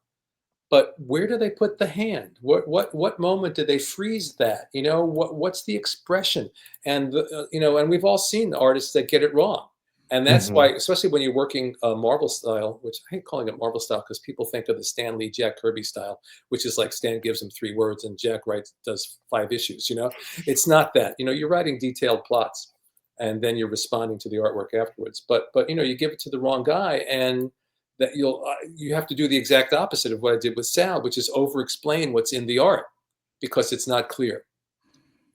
but where do they put the hand? What moment do they freeze that? You know, what's the expression? And you know, and we've all seen the artists that get it wrong. And that's why, especially when you're working Marvel style, which I hate calling it Marvel style because people think of the Stan Lee, Jack Kirby style, which is like Stan gives them 3 words and Jack does 5 issues. You know, it's not that. You know, you're writing detailed plots, and then you're responding to the artwork afterwards. But you know, you give it to the wrong guy, and that you have to do the exact opposite of what I did with Sal, which is over-explain what's in the art because it's not clear.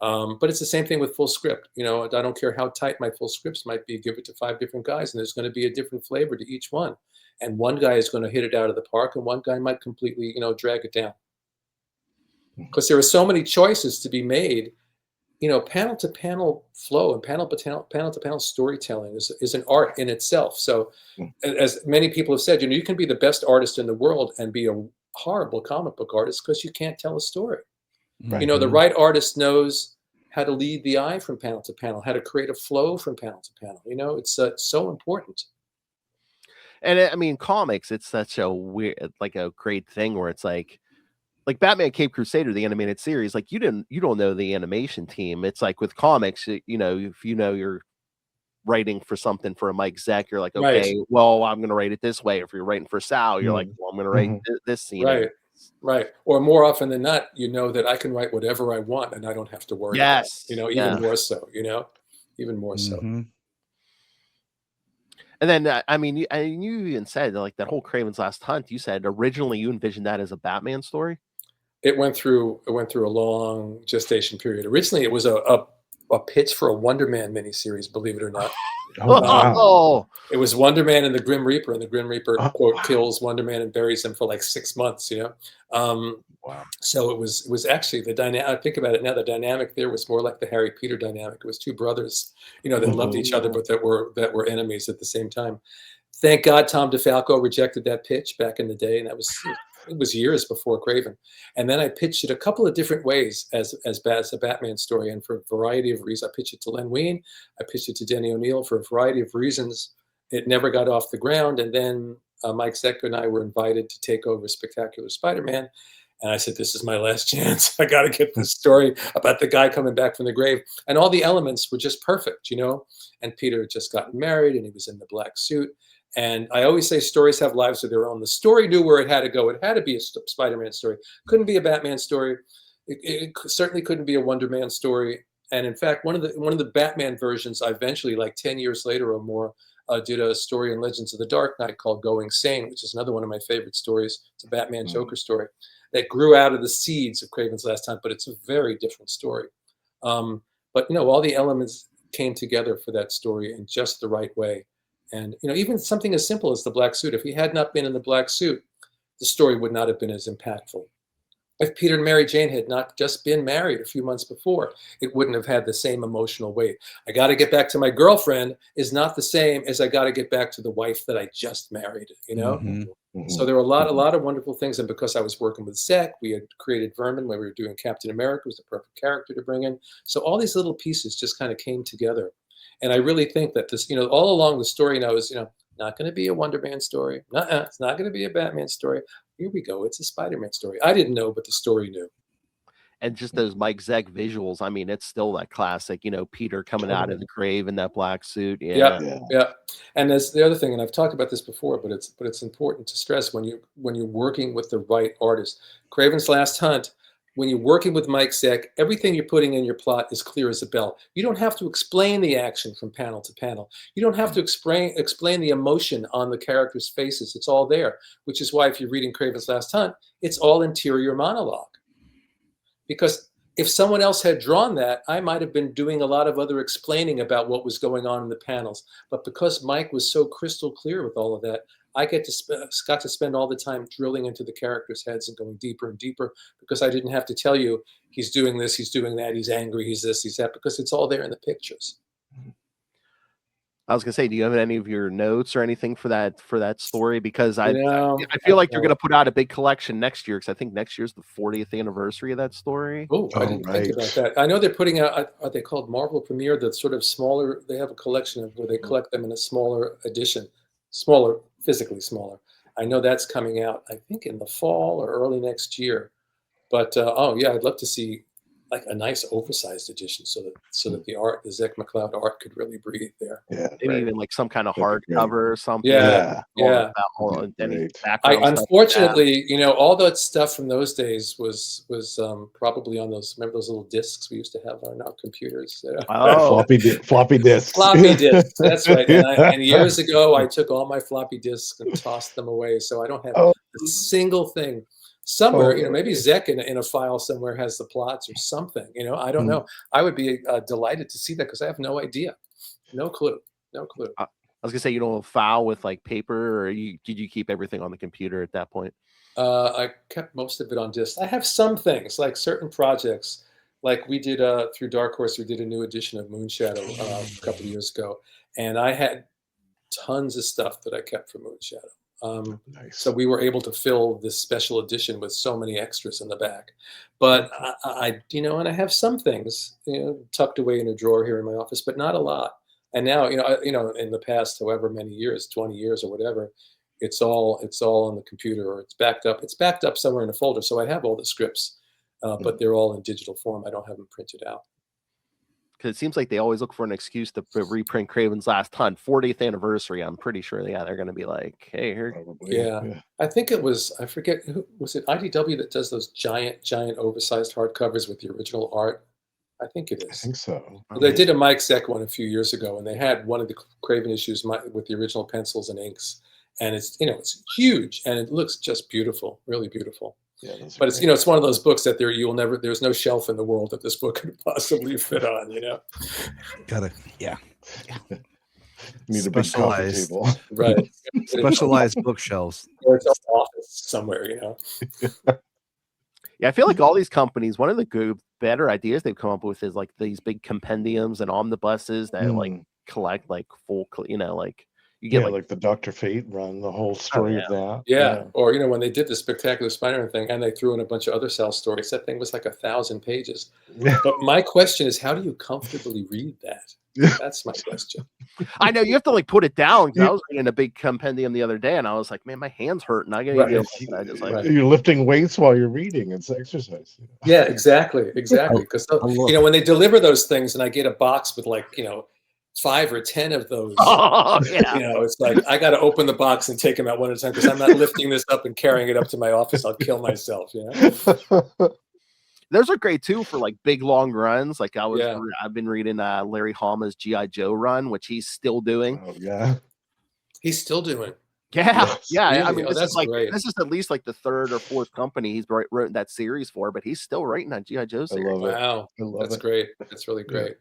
But it's the same thing with full script. You know, I don't care how tight my full scripts might be, give it to 5 different guys, and there's going to be a different flavor to each one. And one guy is going to hit it out of the park, and one guy might completely, you know, drag it down. Because there are so many choices to be made. You know, panel to panel flow and panel to panel storytelling is an art in itself. So, as many people have said, you know, you can be the best artist in the world and be a horrible comic book artist because you can't tell a story. You know, the right artist knows how to lead the eye from panel to panel, how to create a flow from panel to panel. You know, it's so important. And I mean, comics, it's such a weird, like a great thing where it's like Batman Cape Crusader, the animated series, like you don't know the animation team. It's like with comics, you know, if you know you're writing for something for a Mike Zek, you're like, okay, well, I'm going to write it this way. If you're writing for Sal, you're like, well, I'm going to write this scene. Right. Or more often than not, you know that I can write whatever I want and I don't have to worry about it. You know, even more so, you know, even more so. And then, I mean, you even said like that whole Kraven's Last Hunt, you said originally you envisioned that as a Batman story. It went through a long gestation period. Originally, it was a pitch for a Wonder Man miniseries, believe it or not. Oh, wow. Oh, It was Wonder Man and the Grim Reaper, and the Grim Reaper Oh, quote wow. kills Wonder Man and buries him for like 6 months. Wow. So it was actually the dynamic. I think about it now. The dynamic there was more like the Harry Peter dynamic. It was two brothers, that loved each other, but that were enemies at the same time. Thank God Tom DeFalco rejected that pitch back in the day, and it was years before Craven. And then I pitched it a couple of different ways as a Batman story, and for a variety of reasons. I pitched it to Len Wein, I pitched it to Denny O'Neil for a variety of reasons. It never got off the ground, and then Mike Zeck and I were invited to take over Spectacular Spider-Man. And I said, this is my last chance. I got to get this story about the guy coming back from the grave. And all the elements were just perfect, And Peter had just gotten married, and he was in the black suit. And I always say stories have lives of their own. The story knew where it had to go. It had to be a Spider-Man story. Couldn't be a Batman story. It certainly couldn't be a Wonder Man story. And in fact, one of the Batman versions, I eventually, like 10 years later or more, did a story in Legends of the Dark Knight called Going Sane, which is another one of my favorite stories. It's a Batman Joker story that grew out of the seeds of Craven's Last Hunt, but it's a very different story. But all the elements came together for that story in just the right way. And even something as simple as the black suit, if he had not been in the black suit, the story would not have been as impactful. If Peter and Mary Jane had not just been married a few months before, it wouldn't have had the same emotional weight. I got to get back to my girlfriend is not the same as I got to get back to the wife that I just married, So there were a lot of wonderful things. And because I was working with Zeck, we had created Vermin when we were doing Captain America. It was the perfect character to bring in. So all these little pieces just kind of came together. And I really think that this, all along the story now is, not going to be a Wonder Man story. It's not going to be a Batman story. Here we go. It's a Spider-Man story. I didn't know, but the story knew. And just those Mike Zeck visuals. I mean, it's still that classic, Peter coming out of the grave in that black suit. Yeah. And there's the other thing, and I've talked about this before, but it's important to stress when you're working with the right artist. Craven's Last Hunt. When you're working with Mike Zeck, everything you're putting in your plot is clear as a bell. You don't have to explain the action from panel to panel. You don't have to explain the emotion on the characters' faces. It's all there, which is why if you're reading Craven's Last Hunt, it's all interior monologue. Because if someone else had drawn that, I might have been doing a lot of other explaining about what was going on in the panels. But because Mike was so crystal clear with all of that, I got to spend all the time drilling into the characters' heads and going deeper and deeper, because I didn't have to tell you he's doing this, he's doing that, he's angry, he's this, he's that, because it's all there in the pictures. I was gonna say, do you have any of your notes or anything for that story? Because I feel like you're gonna put out a big collection next year, because I think next year's the 40th anniversary of that story. Oh, I didn't think about that. I know they're putting out, are they called Marvel Premiere? That's sort of smaller. They have a collection of where they collect them in a smaller edition, physically smaller. I know that's coming out, I think, in the fall or early next year. But I'd love to see like a nice oversized edition, so that the Zeck McCloud art could really breathe there. Yeah, maybe even like some kind of hardcover or something. Yeah. Unfortunately, all that stuff from those days was probably on those. Remember those little discs we used to have on our computers? Floppy disks. Floppy disks. That's right. And years ago, I took all my floppy disks and tossed them away, so I don't have a single thing. Somewhere, maybe Zeck in a file somewhere has the plots or something. I don't know. I would be delighted to see that, because I have no idea, no clue. I was gonna say, you don't file with like paper, or did you keep everything on the computer at that point? I kept most of it on disk. I have some things, like certain projects, like we did through Dark Horse. We did a new edition of Moonshadow a couple of years ago, and I had tons of stuff that I kept from Moonshadow. Nice. So we were able to fill this special edition with so many extras in the back. But and I have some things, tucked away in a drawer here in my office, but not a lot. And now, in the past, however many years, 20 years or whatever, it's all on the computer, or it's backed up. It's backed up somewhere in a folder. So I have all the scripts, but they're all in digital form. I don't have them printed out. Because it seems like they always look for an excuse to reprint Craven's Last Hunt 40th anniversary. I'm pretty sure, they're going to be like, hey, here. Probably, yeah. I think it was, I forget, was it IDW that does those giant oversized hardcovers with the original art? I think it is. I think so. They did a Mike Zeck one a few years ago, and they had one of the Craven issues with the original pencils and inks, and it's it's huge, and it looks just beautiful, really beautiful. Yeah, but it's it's one of those books that there's no shelf in the world that this book could possibly fit on. You need a big coffee Specialized. table. Right. Specialized bookshelves. Or it's an office somewhere, you know. Yeah, I feel like all these companies, one of the good, better ideas they've come up with is like these big compendiums and omnibuses that like collect like full, you know, like you get like the Dr. Fate run, the whole story of that. Yeah. Or, you know, when they did the Spectacular Spider-Man thing and they threw in a bunch of other Sal stories, that thing was like 1,000 pages. But my question is, how do you comfortably read that? That's my question. I know you have to like put it down because I was reading a big compendium the other day and I was like, man, my hand's hurting. I gotta get You're lifting weights while you're reading. It's exercise. Yeah, exactly. Because you know, when they deliver those things and I get a box with like, you know, 5 or 10 of those, you know, it's like I got to open the box and take them out one at a time because I'm not lifting this up and carrying it up to my office. I'll kill myself. You know. Those are great too for like big long runs. Like I've been reading Larry Hama's G.I. Joe run, which he's still doing. Oh yeah, he's still doing. Yeah. Really? I mean, this is like great. This is at least like the 3rd or 4th company he's wrote that series for, but he's still writing that G.I. Joe series. Wow, that's great. That's really great.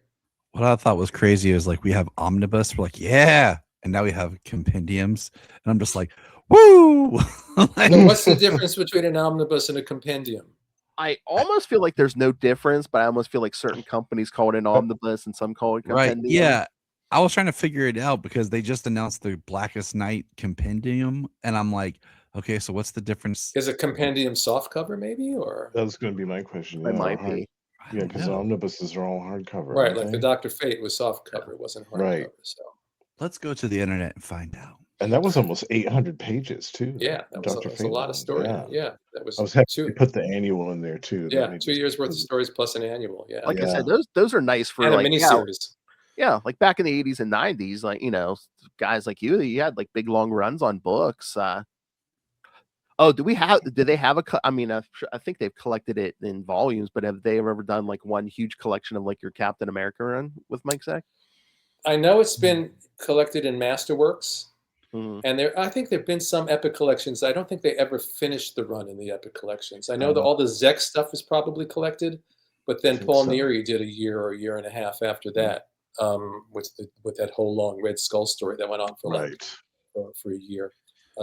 What I thought was crazy is like we have omnibus. We're like, yeah, and now we have compendiums, and I'm just like, woo. Like, what's the difference between an omnibus and a compendium? I almost feel like there's no difference, but I almost feel like certain companies call it an omnibus and some call it compendium. Right? Yeah, I was trying to figure it out because they just announced the Blackest Night compendium, and I'm like, okay, so what's the difference? Is a compendium softcover maybe, or that was going to be my question. It might be. Yeah, because omnibuses are all hardcover. Right, like the Dr. Fate was softcover, it wasn't hardcover. Right. So let's go to the internet and find out. And that was almost 800 pages too. Yeah, that was a lot of story. Yeah, that was. I was happy to put the annual in there too. Yeah, 2 years worth of stories plus an annual. Yeah, like I said, those are nice for and like a miniseries. Yeah, like back in the 80s and 90s, like, you know, guys like you had like big long runs on books. Did they have I mean, I think they've collected it in volumes, but have they ever done like one huge collection of like your Captain America run with Mike Zeck? I know it's been collected in Masterworks, and I think there've been some Epic collections. I don't think they ever finished the run in the Epic collections. I know that all the Zeck stuff is probably collected, but then Paul Neary did a year or a year and a half after that, with that whole long Red Skull story that went on for for a year.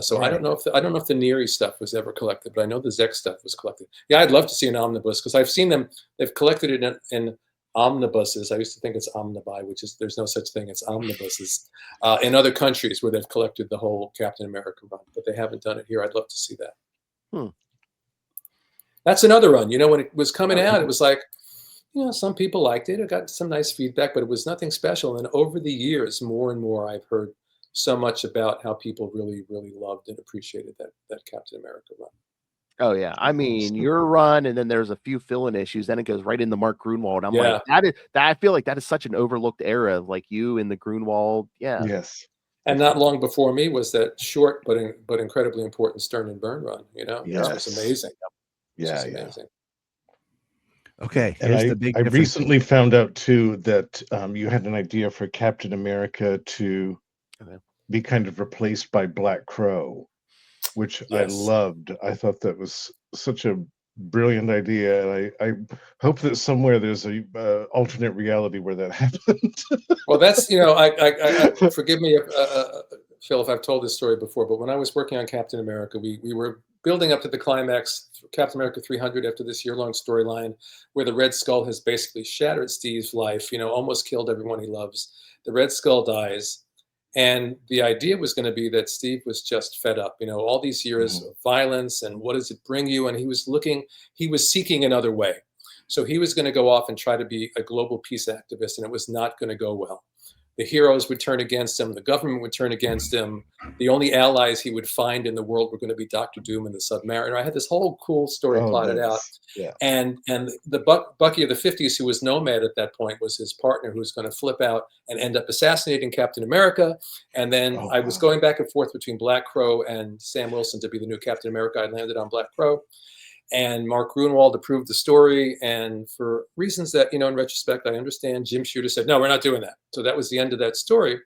So I don't know if the Neary stuff was ever collected, but I know the Zeck stuff was collected. Yeah, I'd love to see an omnibus because I've seen them. They've collected it in omnibuses. I used to think it's omnibi, which is there's no such thing as omnibuses in other countries where they've collected the whole Captain America run, but they haven't done it here. I'd love to see that. That's another run. You know, when it was coming out, it was like, you know, some people liked it. It got some nice feedback, but it was nothing special. And over the years, more and more, I've heard so much about how people really, really loved and appreciated that Captain America run. Oh yeah, I mean your run, and then there's a few fill-in issues, then it goes right into Mark Grunwald. I'm like, I feel like that is such an overlooked era, like you in the Grunwald. Yeah. Yes. And not long before me was that short but incredibly important Stern and Byrne run. You know, that was amazing. Yeah, amazing. Okay, and I recently found out too that you had an idea for Captain America to be kind of replaced by Black Crow, which I loved. I thought that was such a brilliant idea, and I hope that somewhere there's a alternate reality where that happened. Well, that's, you know, I forgive me, Phil, if I've told this story before, but when I was working on Captain America, we were building up to the climax, Captain America 300, after this year-long storyline where the Red Skull has basically shattered Steve's life, you know, almost killed everyone he loves. The Red Skull dies. And the idea was going to be that Steve was just fed up, you know, all these years of violence and what does it bring you? And he was seeking another way. So he was going to go off and try to be a global peace activist, and it was not going to go well. The heroes would turn against him. The government would turn against him. The only allies he would find in the world were going to be Dr. Doom and the Submariner. I had this whole cool story plotted out. Yeah. And the Bucky of the 50s, who was Nomad at that point, was his partner who was going to flip out and end up assassinating Captain America. And then I was going back and forth between Black Crow and Sam Wilson to be the new Captain America. I landed on Black Crow. And Mark Grunwald approved the story. And for reasons that, you know, in retrospect, I understand, Jim Shooter said, no, we're not doing that. So that was the end of that story.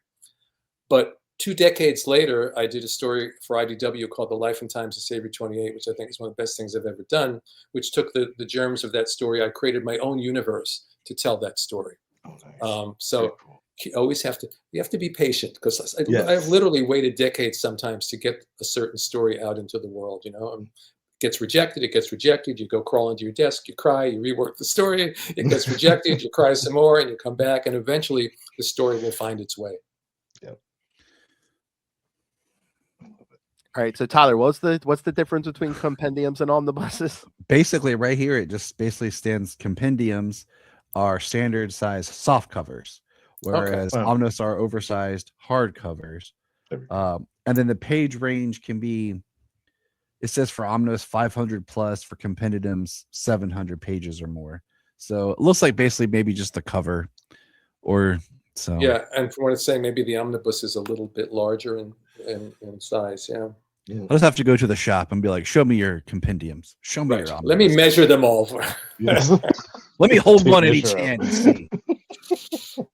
But 2 decades later, I did a story for IDW called The Life and Times of Savior 28, which I think is one of the best things I've ever done, which took the germs of that story. I created my own universe to tell that story. Oh, nice. So you always have to be patient, because I've Yes. literally waited decades sometimes to get a certain story out into the world. It gets rejected. It gets rejected. You go crawl into your desk. You cry. You rework the story. It gets rejected. You cry some more, and you come back, and eventually the story will find its way. Yep. All right, so Tyler, what's the difference between compendiums and omnibuses? Basically, right here, it just basically stands compendiums are standard size soft covers, whereas Wow. omnibus are oversized hard covers. And then the page range can be, it says for omnibus 500 plus, for compendiums 700 pages or more. So it looks like basically maybe just the cover, or so. Yeah, and from what it's saying, maybe the omnibus is a little bit larger in size. Yeah. I'll just have to go to the shop and be like, show me your compendiums. Show me Right. your omnibus. Let me measure them all. Yes. Let me hold Take one in each measure of hand and them. see.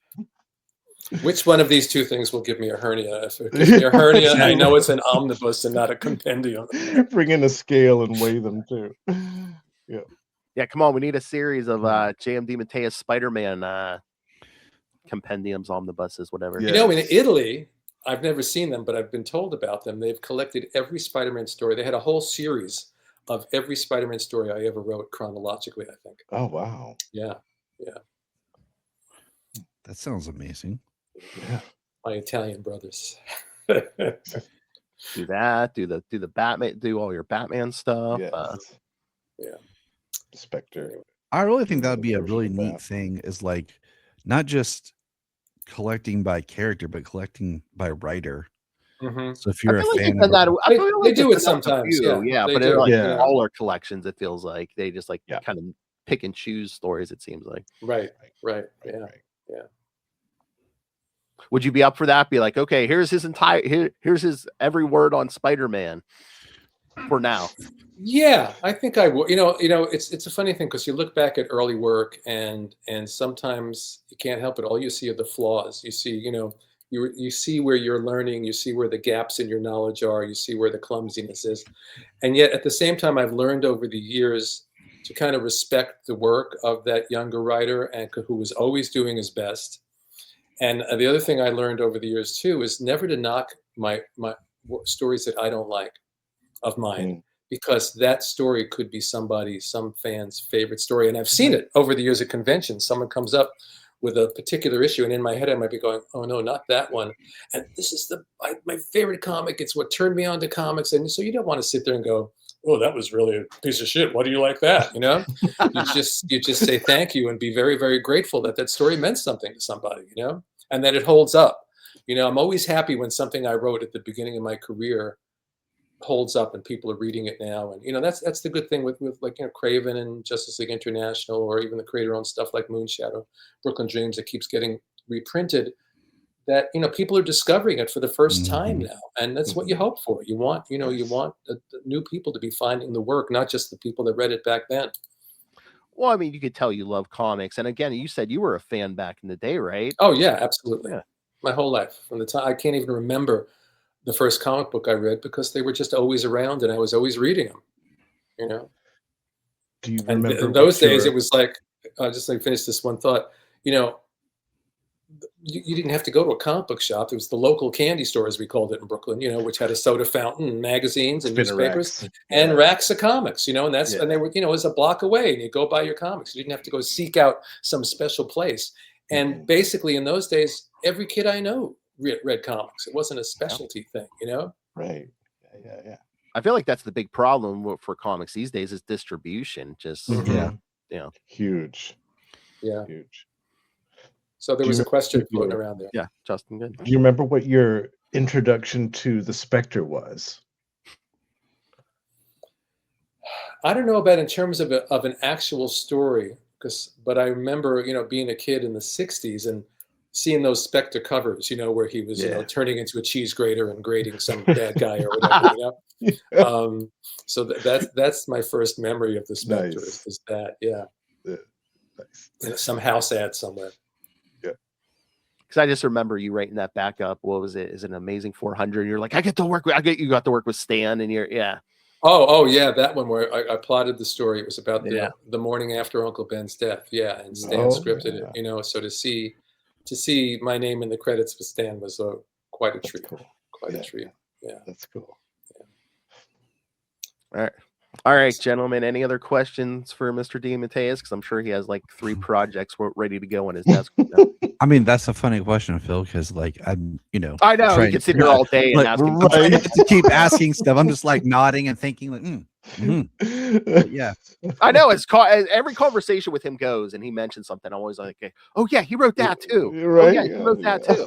Which one of these two things will give me a hernia? If it gives me a hernia, I know it's an omnibus and not a compendium. Bring in a scale and weigh them too. Yeah, come on, we need a series of J.M. DeMatteis Spider-Man compendiums, omnibuses, whatever. Yeah. You know, in Italy, I've never seen them, but I've been told about them. They've collected every Spider-Man story. They had a whole series of every Spider-Man story I ever wrote chronologically, I think. Oh wow. Yeah. That sounds amazing. Yeah. My Italian brothers. Do that. Do the Batman. Do all your Batman stuff. Yes. Yeah. Spectre. I really think that would be a Version really of neat that. thing, is like not just collecting by character, but collecting by writer. Mhm. So if I you're feel a like fan you've done that. I They- feel they like do they've it done that with a sometimes, few, yeah, they but do. they're like Yeah. smaller collections. It feels like they just like Yeah. kind of pick and choose stories. It seems like. Right. Right. Yeah. Would you be up for that? Be like, okay, here's his here's his every word on Spider-Man for now. Yeah, I think I will. It's a funny thing, because you look back at early work, and sometimes you can't help it. All you see are the flaws. You see, you see where you're learning. You see where the gaps in your knowledge are. You see where the clumsiness is. And yet, at the same time, I've learned over the years to kind of respect the work of that younger writer, and who was always doing his best. And the other thing I learned over the years too is never to knock my stories that I don't like of mine, because that story could be some fan's favorite story. And I've seen it over the years at conventions. Someone comes up with a particular issue, and in my head I might be going, "Oh no, not that one." And this is my favorite comic. It's what turned me on to comics. And so you don't want to sit there and go, "Oh, that was really a piece of shit. Why do you like that?" You just say thank you and be very, very grateful that that story meant something to somebody, and that it holds up. I'm always happy when something I wrote at the beginning of my career holds up and people are reading it now. And that's the good thing with like Craven and Justice League International, or even the creator-owned stuff like Moonshadow, Brooklyn Dreams, that keeps getting reprinted. That people are discovering it for the first time now, and that's what you hope for. You want the new people to be finding the work, not just the people that read it back then. Well, I mean, you could tell you love comics, and again, you said you were a fan back in the day, right? Oh yeah, absolutely. Yeah. My whole life, from the time I can't even remember the first comic book I read, because they were just always around and I was always reading them. Do you And remember in those what days, your- it was like, just like finish this one thought, you didn't have to go to a comic book shop. There was the local candy store, as we called it in Brooklyn, which had a soda fountain and magazines and newspapers Spinnerack. and Yeah. racks of comics, and Yeah. they were, it was a block away, and you go buy your comics. You didn't have to go seek out some special place. And basically in those days, every kid I know read comics. It wasn't a specialty thing, Right. Yeah. I feel like that's the big problem for comics these days is distribution. Just Mhm. Yeah. Huge. Yeah. Huge. So there Do was you a question remember floating your- around there. yeah, Justin, good. Do you remember what your introduction to the Spectre was? I don't know about in terms of an actual story, but I remember, being a kid in the 60s and seeing those Spectre covers, where he was, Yeah. turning into a cheese grater and grating some bad guy or whatever, So that's my first memory of the Spectre. Nice. Is that, yeah. Nice. In some house ad somewhere. Because I just remember you writing that back up. What was it? Is it an Amazing 400? You're like, you got to work with Stan, and yeah. Oh yeah, that one where I plotted the story. It was about Yeah. the morning after Uncle Ben's death. Yeah, and Stan Oh, scripted yeah. it. So to see to see my name in the credits with Stan was quite a treat. Cool. Quite a treat. Yeah. That's cool. All right, gentlemen. Any other questions for Mr. DeMatteis? Because I'm sure he has like 3 projects ready to go on his desk. I mean, that's a funny question, Phil, because like I'm, I know you trying can sit here all day and like, ask him. I'm trying not to keep asking stuff. I'm just like nodding and thinking, like, yeah. I know as every conversation with him goes, and he mentions something. I'm always like, "Oh yeah, he wrote that too. Right? Oh yeah, he wrote that too."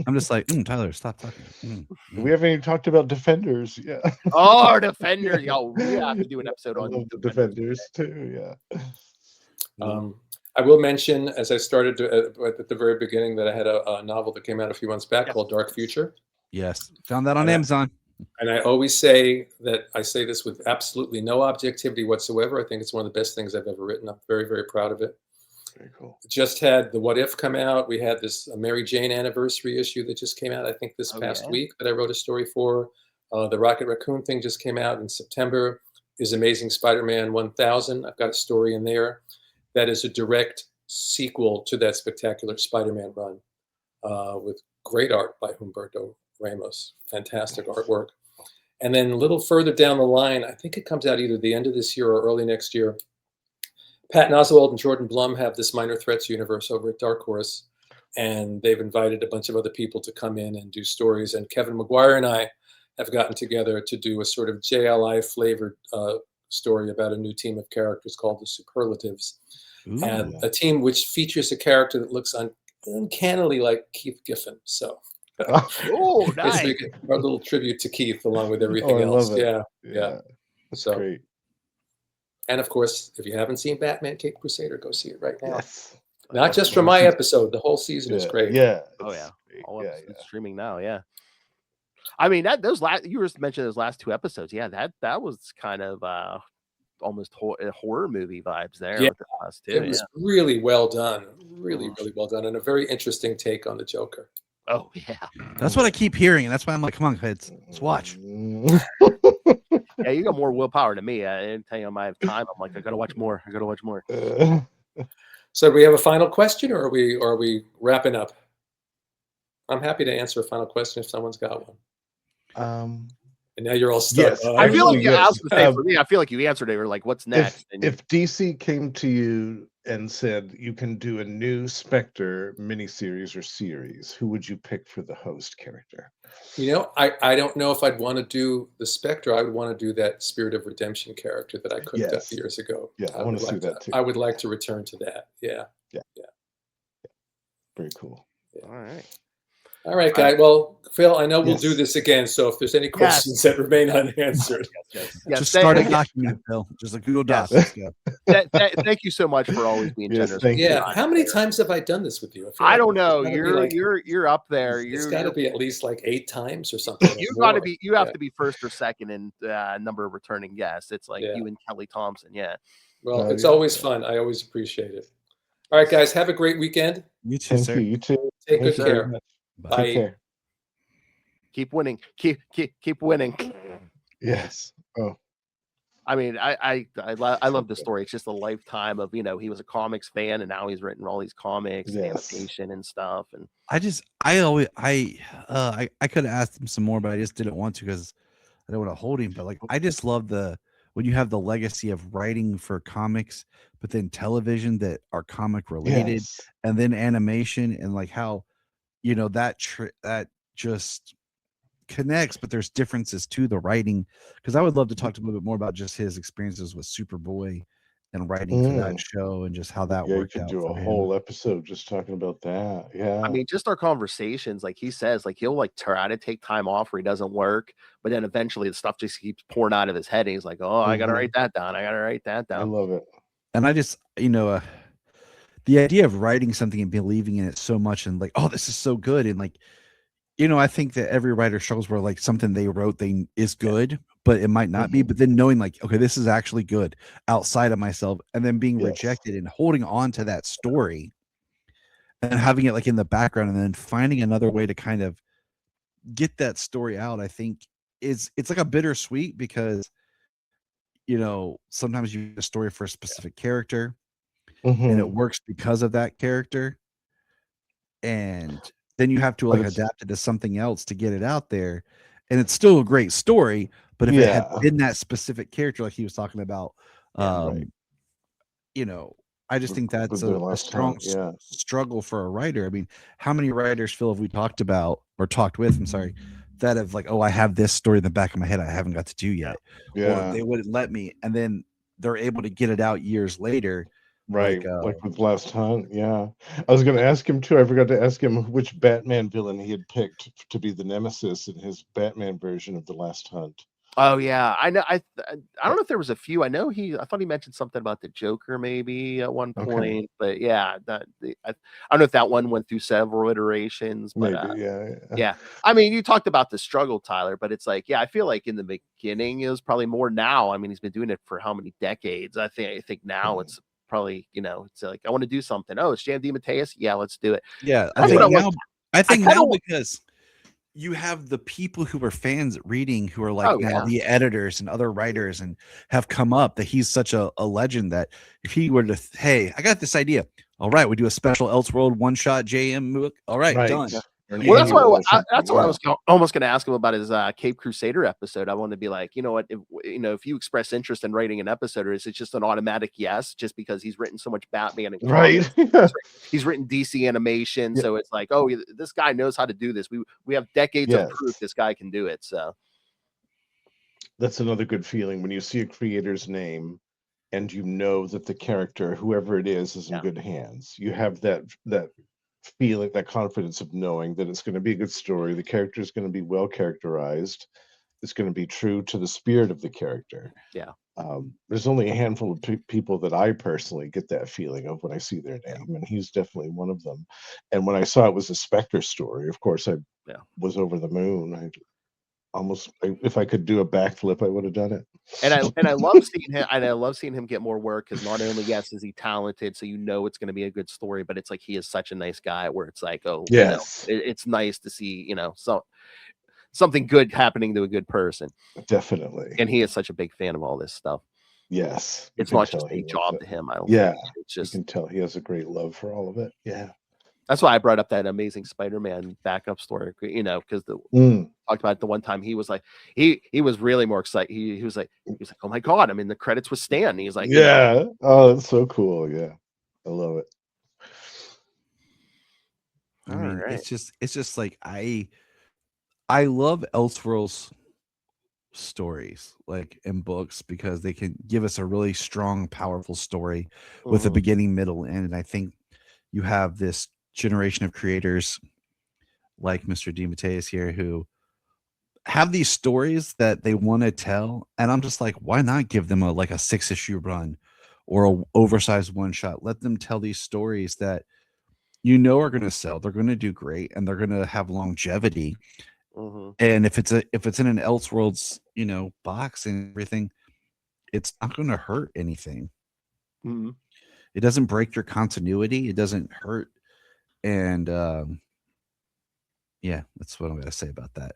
I'm just like, Tyler, stop talking. We haven't even talked about Defenders. Yeah. Oh, Defenders. Yo, we have to do an episode I on love the Defenders too. Yeah. I will mention, as I started at the very beginning, that I had a novel that came out a few months back called Dark Future. Yes, found that on Amazon. And I always say that I say this with absolutely no objectivity whatsoever. I think it's one of the best things I've ever written. I'm very, very proud of it. Very cool. Just had the What If come out. We had this Mary Jane anniversary issue that just came out, I think, this past week that I wrote a story for. The Rocket Raccoon thing just came out in September. Is Amazing Spider-Man 1000. I've got a story in there that is a direct sequel to that spectacular Spider-Man run with great art by Humberto Ramos. Fantastic artwork. And then a little further down the line, I think it comes out either the end of this year or early next year, Patton Oswalt and Jordan Blum have this Minor Threats universe over at Dark Horse, and they've invited a bunch of other people to come in and do stories. And Kevin McGuire and I have gotten together to do a sort of JLI flavored story about a new team of characters called the Superlatives. Ooh. And a team which features a character that looks uncannily like Keith Giffen. So Oh, nice. it's a little tribute to Keith along with everything I else. love it. Yeah. That's So great. and of course, if you haven't seen Batman Cape Crusader, go see it right now. Yes. Not just for my episode. The whole season is great. Yeah. Oh yeah. Great. All Yeah, episodes streaming now. Yeah. I mean you were mentioning those last 2 episodes. Yeah, that was kind of almost horror movie vibes there. Yeah. With the last 2. It was really well done. Really, really well done. And a very interesting take on the Joker. Oh yeah. That's what I keep hearing, and that's why I'm like, come on, kids, let's watch. Yeah, you got more willpower than me. I didn't tell you I have time. I'm like, I gotta watch more. So do we have a final question, or are we wrapping up? I'm happy to answer a final question if someone's got one. And now you're all stuck. Yes. I feel like Yes. I was gonna say for me, I feel like you answered it. Or like, what's next? If DC came to you and said you can do a new Spectre miniseries or series, who would you pick for the host character? You know, I don't know if I'd want to do the Spectre. I would want to do that Spirit of Redemption character that I cooked up years ago. Yeah, I want to see that too. I would like to return to that. Yeah. Very cool. Yeah. All right. All right, guys. Well, Phil, I know we'll do this again. So if there's any questions that remain unanswered, just start a document, Phil. Just a Google Doc. Let's go. Thank you so much for always being generous. Yeah. How many times have I done this with you? I don't know. You're up there. It's got to be at least like 8 times or something. You have to be first or second in number of returning guests. It's like you and Kelly Thompson. Yeah. Well, it's always fun. I always appreciate it. All right, guys. Have a great weekend. You too, sir. You too. Take good care. Bye. Take care. Keep winning. Keep winning. Yes. Oh. I mean, I love the story. It's just a lifetime of, he was a comics fan and now he's written all these comics, animation and stuff. And I could have asked him some more, but I just didn't want to because I don't want to hold him. But like, I just love when you have the legacy of writing for comics, but then television that are comic related, and then animation, and like how, that just connects, but there's differences to the writing. Because I would love to talk to him a little bit more about just his experiences with Superboy and writing for that show and just how that worked out. You could do a whole episode just talking about that. Yeah. I mean, just our conversations, like he says, like he'll like try to take time off where he doesn't work, but then eventually the stuff just keeps pouring out of his head. And he's like, oh, I gotta write that down. I love it. And I just, the idea of writing something and believing in it so much and like, oh, this is so good. And like, I think that every writer struggles where like something they wrote is good, but it might not be. But then knowing like, okay, this is actually good outside of myself, and then being rejected and holding on to that story and having it like in the background and then finding another way to kind of get that story out, I think it's like a bittersweet because, sometimes you have a story for a specific character and it works because of that character. and then you have to But like it's- adapt it to something else to get it out there, and it's still a great story. But if it had Yeah. been that specific character, like he was talking about, Yeah, right. you know, I just think With that's their a last strong hunt, yeah. struggle for a writer. I mean, how many writers, Phil, have we talked about or talked with? I'm sorry, that have like, oh, I have this story in the back of my head I haven't got to do yet, or Yeah. they wouldn't let me, and then they're able to get it out years later. Right, Like, like with Last Hunt, yeah. I was gonna ask him too. I forgot to ask him which Batman villain he had picked to be the nemesis in his Batman version of The Last Hunt. Oh yeah, I know. I don't know if there was a few. I thought he mentioned something about the Joker maybe at one Okay. point, but yeah, I don't know if that one went through several iterations, but Maybe, yeah. yeah. I mean, you talked about the struggle, Tyler, but it's like, yeah, I feel like in the beginning it was probably more. Now, I mean, he's been doing it for how many decades? I think now Mhm. it's probably, it's like I want to do something. Oh, it's Jan DeMatteis. Yeah, let's do it. yeah, That's what I was. I think kinda now wa- because you have the people who are fans reading who are like Oh now yeah, the editors and other writers and have come up that he's such a legend that if he were to, hey, I got this idea. All right, we do a special Elseworld one shot JM book. All right, Right. done. Or an well, that's annual what or something, that's what I yeah. was almost going to ask him about his Cape Crusader episode. I want to be like, you know what, if you express interest in writing an episode, or is it just an automatic yes, just because he's written so much Batman and Right. he's written DC animation, Yeah. so it's like, oh, this guy knows how to do this. We have decades of proof Yes. this guy can do it. So That's another good feeling when you see a creator's name and you know that the character, whoever it is in yeah, good hands. You have that feeling, that confidence of knowing that it's gonna be a good story, the character is gonna be well characterized, it's gonna be true to the spirit of the character. yeah, There's only a handful of people that I personally get that feeling of when I see their yeah, name, and he's definitely one of them. And when I saw it was a Spectre story, of course, I yeah. was over the moon. If I could do a backflip, I would have done it. And I love seeing him, and I love seeing him get more work because not only yes is he talented, so it's going to be a good story, but it's like he is such a nice guy where it's like, oh, Yes, it's nice to see something good happening to a good person, definitely. and he is such a big fan of all this stuff. Yes, you It's can not tell just he a loves job it. to him. I don't Yeah, think it's you just. can tell he has a great love for all of it. Yeah. That's why I brought up that Amazing Spider-Man backup story, because Mm, talked about it the one time he was like he was really more excited. He was like oh my god, I mean the credits with Stan. He's like, yeah. Oh, that's so cool. Yeah, I love it. I all mean, right, it's just like I love Elseworlds stories like in books because they can give us a really strong, powerful story with a Mhm. beginning, middle, end. And I think you have this generation of creators like Mr. DeMatteis here who have these stories that they want to tell, and I'm just like, why not give them a 6-issue run or a oversized one shot? Let them tell these stories that are going to sell, they're going to do great, and they're going to have longevity. Mhm. And if it's in an Elseworlds box and everything, it's not going to hurt anything. Mhm. It doesn't break your continuity. It doesn't hurt. And yeah, that's what I'm going to say about that.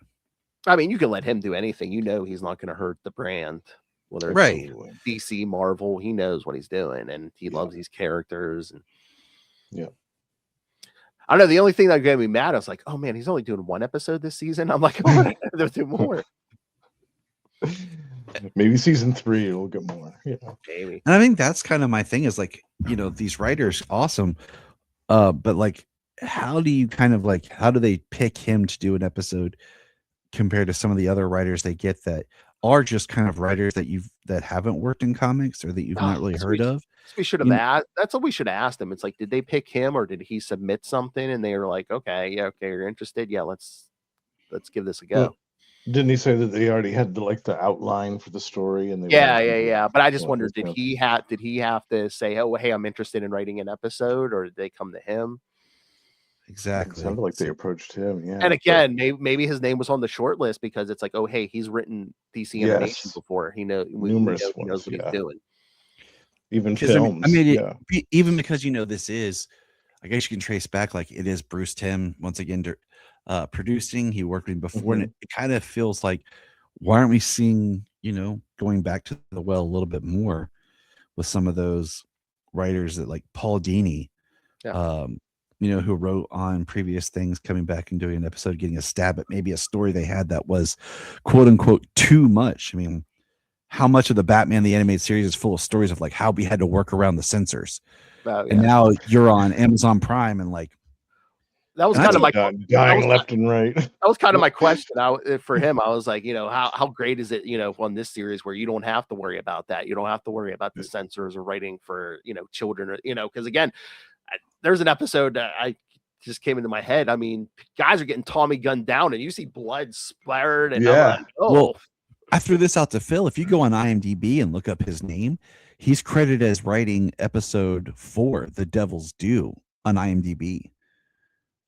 I mean, you can let him do anything. He's not going to hurt the brand, whether it's Right. Absolutely. DC, Marvel. He knows what he's doing, and he Yeah. loves these characters. And Yeah. I don't know. The only thing that got me mad, I was like, oh man, he's only doing one episode this season. I'm like, oh, there'll do more. Maybe season 3 we'll get more. Yeah. Maybe. And I think that's kind of my thing is like, these writers, awesome. But like, how do you how do they pick him to do an episode compared to some of the other writers they get that are just kind of writers that haven't worked in comics or that you've not really heard of? We should have asked. That's what we should ask them. It's like, did they pick him or did he submit something? And they were like, okay, yeah, okay, you're interested. Yeah, let's give this a go. Well, didn't he say that they already had the outline for the story and they Yeah. But I just wondered, that's did he have to say, oh, hey, I'm interested in writing an episode, or did they come to him? It Exactly. sounded like they approached him. Yeah. And again, maybe his name was on the short list because it's like, oh, hey, he's written DC animation Yes. before. He knows Numerous he knows ones, what yeah. he's doing. Even Because films. Yeah. even because this is, I guess you can trace back like it is Bruce Timm once again producing. He worked with him before, and Mhm. it kind of feels like, why aren't we seeing going back to the well a little bit more with some of those writers that like Paul Dini, Yeah. who wrote on previous things, coming back and doing an episode, getting a stab at maybe a story they had that was quote unquote too much. I mean, how much of the Batman the animated series is full of stories of like how we had to work around the censors, and now you're on Amazon Prime and like that was kind of my dying left and right. That was kind of my question for him. I was like, how great is it, on this series where you don't have to worry about that. You don't have to worry about the censors or writing for, children, or, because again, there's an episode that I just came into my head. I mean, guys are getting Tommy gunned down and you see blood splattered. And I'm like, well, I threw this out to Phil. If you go on IMDb and look up his name, he's credited as writing episode 4, The Devil's Due, on IMDb.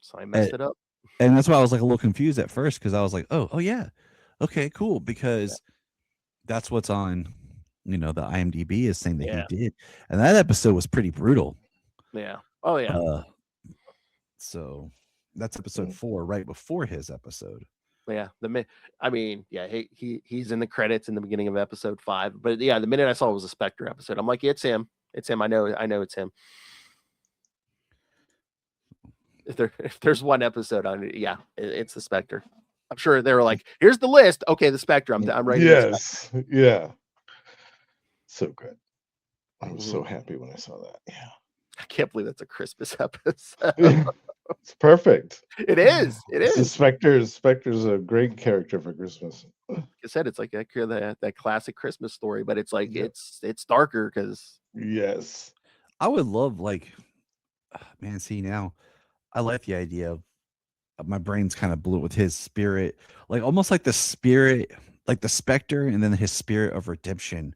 So I messed it up. And that's why I was like a little confused at first, because I was like, oh yeah. Okay, cool. Because that's what's on, the IMDb is saying that he did. And that episode was pretty brutal. Yeah. Oh yeah. So that's episode 4, right before his episode. Yeah. He's in the credits in the beginning of episode 5. But yeah, the minute I saw it was a Spectre episode, I'm like, it's him. It's him. I know it's him. If there's one episode on it, it's the Spectre. I'm sure they were like, here's the list. Okay, the Spectre. I'm writing. Yes. Yeah. So good. I was so happy when I saw that. Yeah. I can't believe that's a Christmas episode. It's perfect. It is. It is. The Spectre's a great character for Christmas. Like I said, it's like that classic Christmas story, but it's like it's darker because I would love man, see now. I like the idea of my brain's kind of blew with his spirit, like almost like the spirit, like the Spectre, and then his spirit of redemption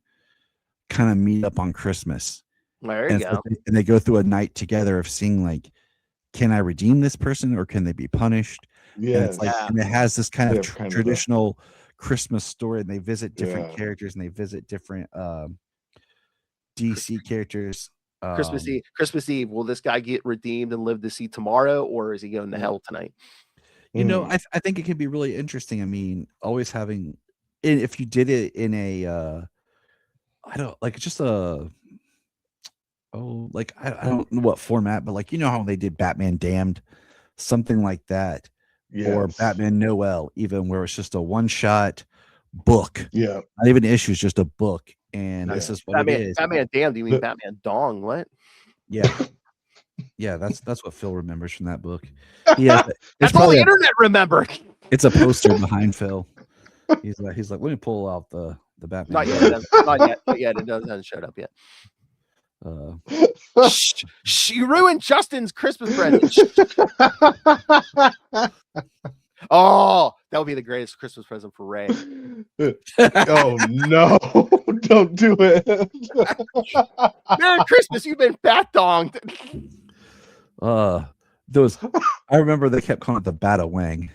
kind of meet up on Christmas. There you go. And they go through a night together of seeing like, can I redeem this person or can they be punished? Yeah. And it's like, and it has this kind of traditional Christmas story, and they visit different characters and they visit different DC characters. Christmas Eve. Will this guy get redeemed and live to see tomorrow, or is he going to hell tonight? I think it could be really interesting. I mean, always having, if you did it in a, I don't know what format, but like, how they did Batman Damned, something like that, or Batman Noel, even where it's just a one-shot book. Yeah, not even issues, just a book. And this is what it is. Batman Damned, you mean Batman Dong? What? Yeah. Yeah, that's what Phil remembers from that book. That's all the internet remembered. It's a poster behind Phil. He's like, let me pull out the Batman. Not yet. It hasn't showed up yet. She ruined Justin's Christmas present. Oh, that would be the greatest Christmas present for Ray. Oh no, don't do it. Merry Christmas, you've been bat-donged. I remember they kept calling it the Bat-a-Wang.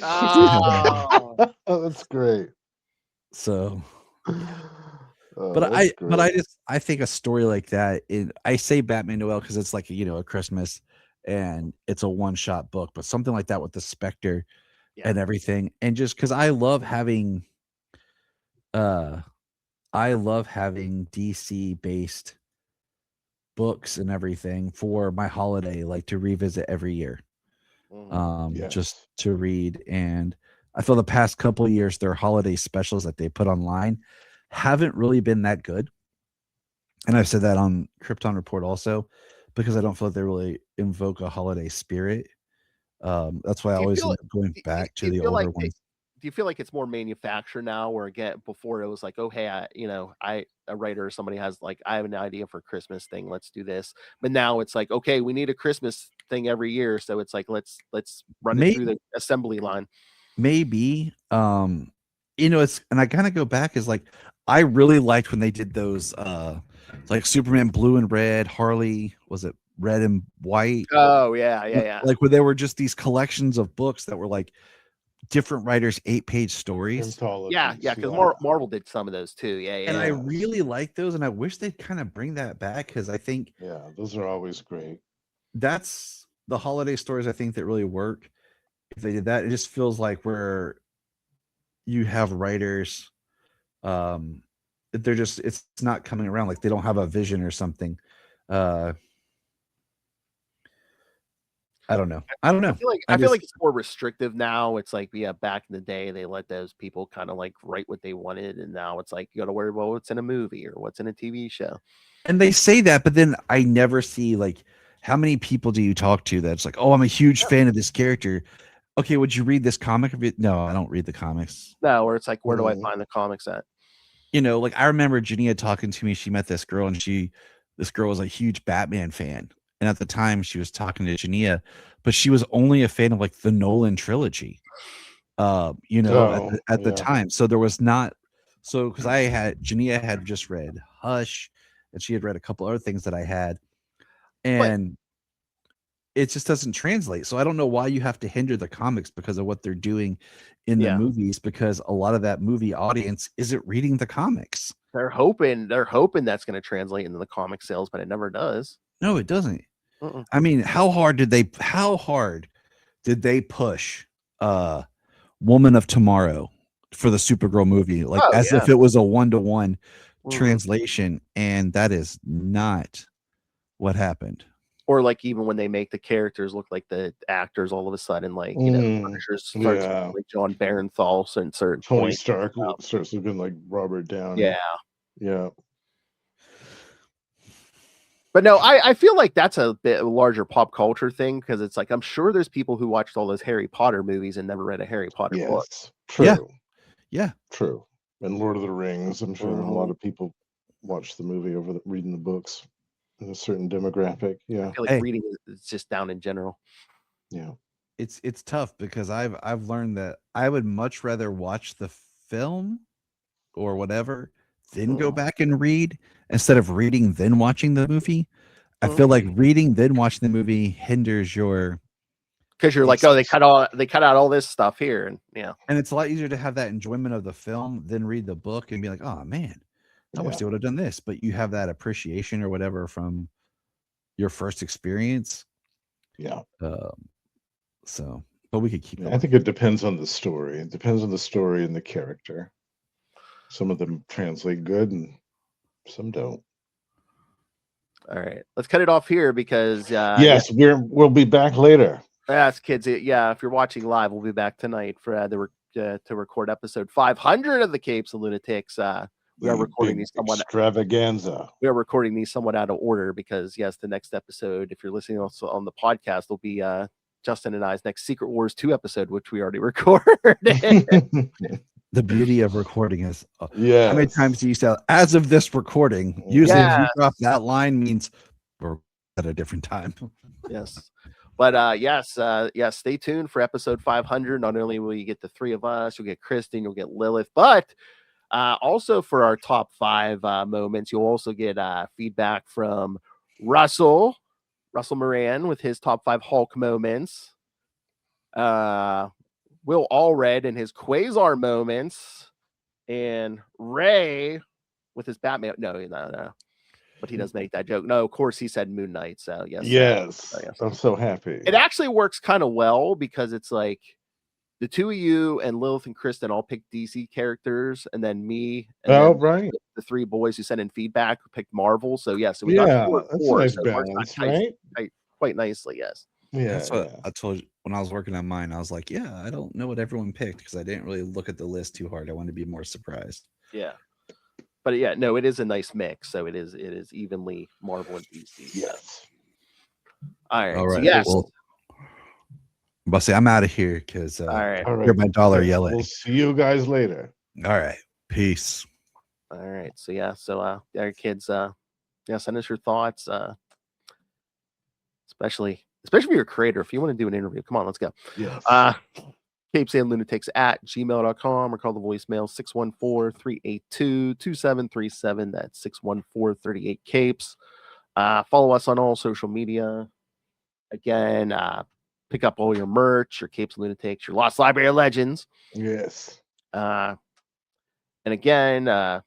Oh. That's great. So I think a story like that, I say Batman Noel because it's like a Christmas and it's a one-shot book, but something like that with the Spectre and everything, and just because I love having DC based books and everything for my holiday, like to revisit every year, just to read. And I feel the past couple of years their holiday specials that they put online haven't really been that good, and I've said that on Krypton Report also, because I don't feel like they really invoke a holiday spirit. That's why I always end up going back to the older ones. Do you feel like it's more manufactured now, or again, before it was like, oh, hey, a writer or somebody has like, I have an idea for a Christmas thing, let's do this. But now it's like, okay, we need a Christmas thing every year, so it's like let's run it through the assembly line. Maybe it's, and I kind of go back, is like, I really liked when they did those like Superman Blue and Red, Harley, was it Red and White? Oh yeah. Like where there were just these collections of books that were like different writers' 8-page stories. Yeah, because Marvel did some of those too. Yeah. And I really like those, and I wish they'd kind of bring that back, because I think those are always great. That's the holiday stories I think that really work. If they did that, it just feels like where you have writers, they're just, it's not coming around, like they don't have a vision or something. I don't know. I don't know. I feel like it's more restrictive now. It's like, yeah, back in the day they let those people kind of like write what they wanted, and now it's like you got to worry about what's in a movie or what's in a TV show. And they say that, but then I never see like how many people do you talk to that's like, oh, I'm a huge fan of this character. Okay, would you read this comic of it? No, I don't read the comics. No, where it's like, where do I find the comics at? You know, like I remember Jania talking to me. She met this girl, and this girl was a huge Batman fan. And at the time, she was talking to Jania, but she was only a fan of like the Nolan trilogy. You know, at the time, so there was not. So because Jania had just read Hush, and she had read a couple other things that I had, and it just doesn't translate. So I don't know why you have to hinder the comics because of what they're doing in the movies, because a lot of that movie audience isn't reading the comics. They're hoping that's going to translate into the comic sales, but it never does. No, it doesn't. I mean, how hard did they push Woman of Tomorrow for the Supergirl movie, like if it was a 1-to-1 translation, and that is not what happened. Or like even when they make the characters look like the actors, all of a sudden, like you know, Punisher starts looking like John Barenthal, and certain Tony Stark starts looking like Robert Downey. Yeah. But no, I feel like that's a bit larger pop culture thing, because it's like I'm sure there's people who watched all those Harry Potter movies and never read a Harry Potter book. True. Yeah. True. And Lord of the Rings, I'm sure a lot of people watch the movie over reading the books in a certain demographic. Yeah. I feel like reading is just down in general. Yeah. It's tough because I've learned that I would much rather watch the film or whatever then go back and read instead of reading then watching the movie. I feel like reading then watching the movie hinders your, because you're like, oh, they cut out all this stuff here, and and it's a lot easier to have that enjoyment of the film than read the book and be like, oh man, I wish they would have done this, but you have that appreciation or whatever from your first experience. So, but we could keep going. I think it depends on the story. It depends on the story and the character. Some of them translate good and some don't. All right, let's cut it off here because we'll be back later. Yes, kids. Yeah, if you're watching live, we'll be back tonight for to record episode 500 of the Capes and Lunatics. We are recording these somewhat extravaganza. We are recording these somewhat out of order because the next episode, if you're listening also on the podcast, will be Justin and I's next Secret Wars 2 episode, which we already recorded. The beauty of recording is how many times do you say as of this recording? Usually if you drop that line means we're at a different time. Yes. But stay tuned for episode 500. Not only will you get the three of us, you'll get Kristen, you'll get Lilith, but also for our top 5 moments, you'll also get feedback from Russell Moran with his top 5 Hulk moments. Will Allred and his Quasar moments, and Ray with his Batman. No. But he does make that joke. No, of course he said Moon Knight. So yes. I'm so happy. It actually works kind of well because it's like the two of you and Lilith and Kristen all picked DC characters, and then me and the 3 boys who sent in feedback picked Marvel. So we got 4 that's a nice balance, right? Quite nicely, yes. Yeah, that's what I told you when I was working on mine. I was like, I don't know what everyone picked because I didn't really look at the list too hard. I wanted to be more surprised. Yeah. But it is a nice mix. So it is evenly Marvel and DC. Yes. All right. All right. So yes. Well, I'm about to say I'm out of here because all right. Hear my dollar yelling. We'll see you guys later. All right. Peace. All right. So our kids, send us your thoughts. Especially if you're a creator. If you want to do an interview, come on, let's go. Yes. CapesandLunatics @gmail.com or call the voicemail 614-382-2737. That's 614-38-CAPES. Follow us on all social media. Again, pick up all your merch, your Capes and Lunatics, your Lost Library of Legends. Yes. And again,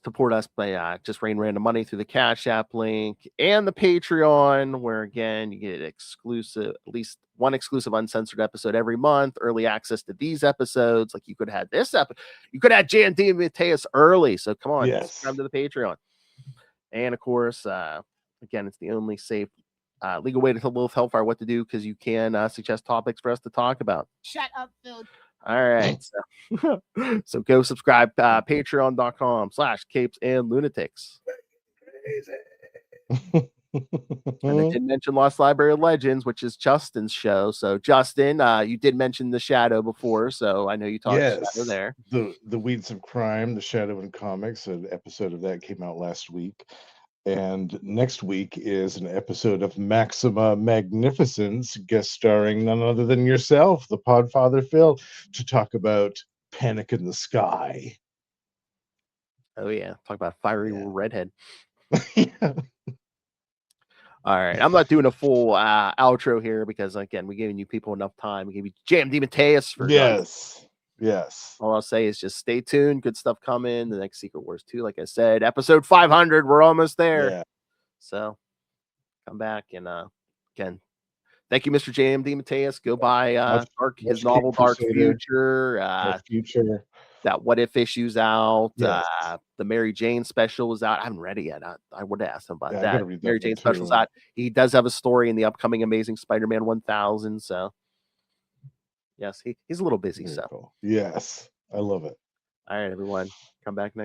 support us by just rain random money through the Cash App link and the Patreon, where again you get at least one exclusive uncensored episode every month, early access to these episodes. Like you could have this episode, you could have J&D and DeMatteis early. So come on, come to the Patreon. And of course, again, it's the only safe legal way to tell Wolf Hellfire what to do, because you can suggest topics for us to talk about. Shut up, Phil. All right. So go subscribe, patreon.com/CapesandLunatics. And I did mention Lost Library of Legends, which is Justin's show. So Justin, you did mention The Shadow before, so I know you talked Shadow there. The Weeds of Crime, The Shadow in Comics, an episode of that came out last week. And next week is an episode of Maxima Magnificence, guest starring none other than yourself, the Podfather Phil, to talk about Panic in the Sky. Oh yeah, talk about fiery redhead. Yeah. All right, I'm not doing a full outro here because again, we're giving you people enough time. We gave you Jam DeMatteis for Yes. All I'll say is just stay tuned. Good stuff coming. The next Secret Wars 2, like I said, episode 500. We're almost there. Yeah. So come back and again, thank you, Mr. Jam DeMatteis. Go buy his novel Dark Future. Dark Future. That What If issue's out. Yes. The Mary Jane special is out. I haven't read it yet. I would ask him about Yeah, I that. gotta read that Mary one Jane too. special's out. He does have a story in the upcoming Amazing Spider-Man 1000. So yes, he's a little busy. Very so cool. Yes, I love it. all right, everyone, come back next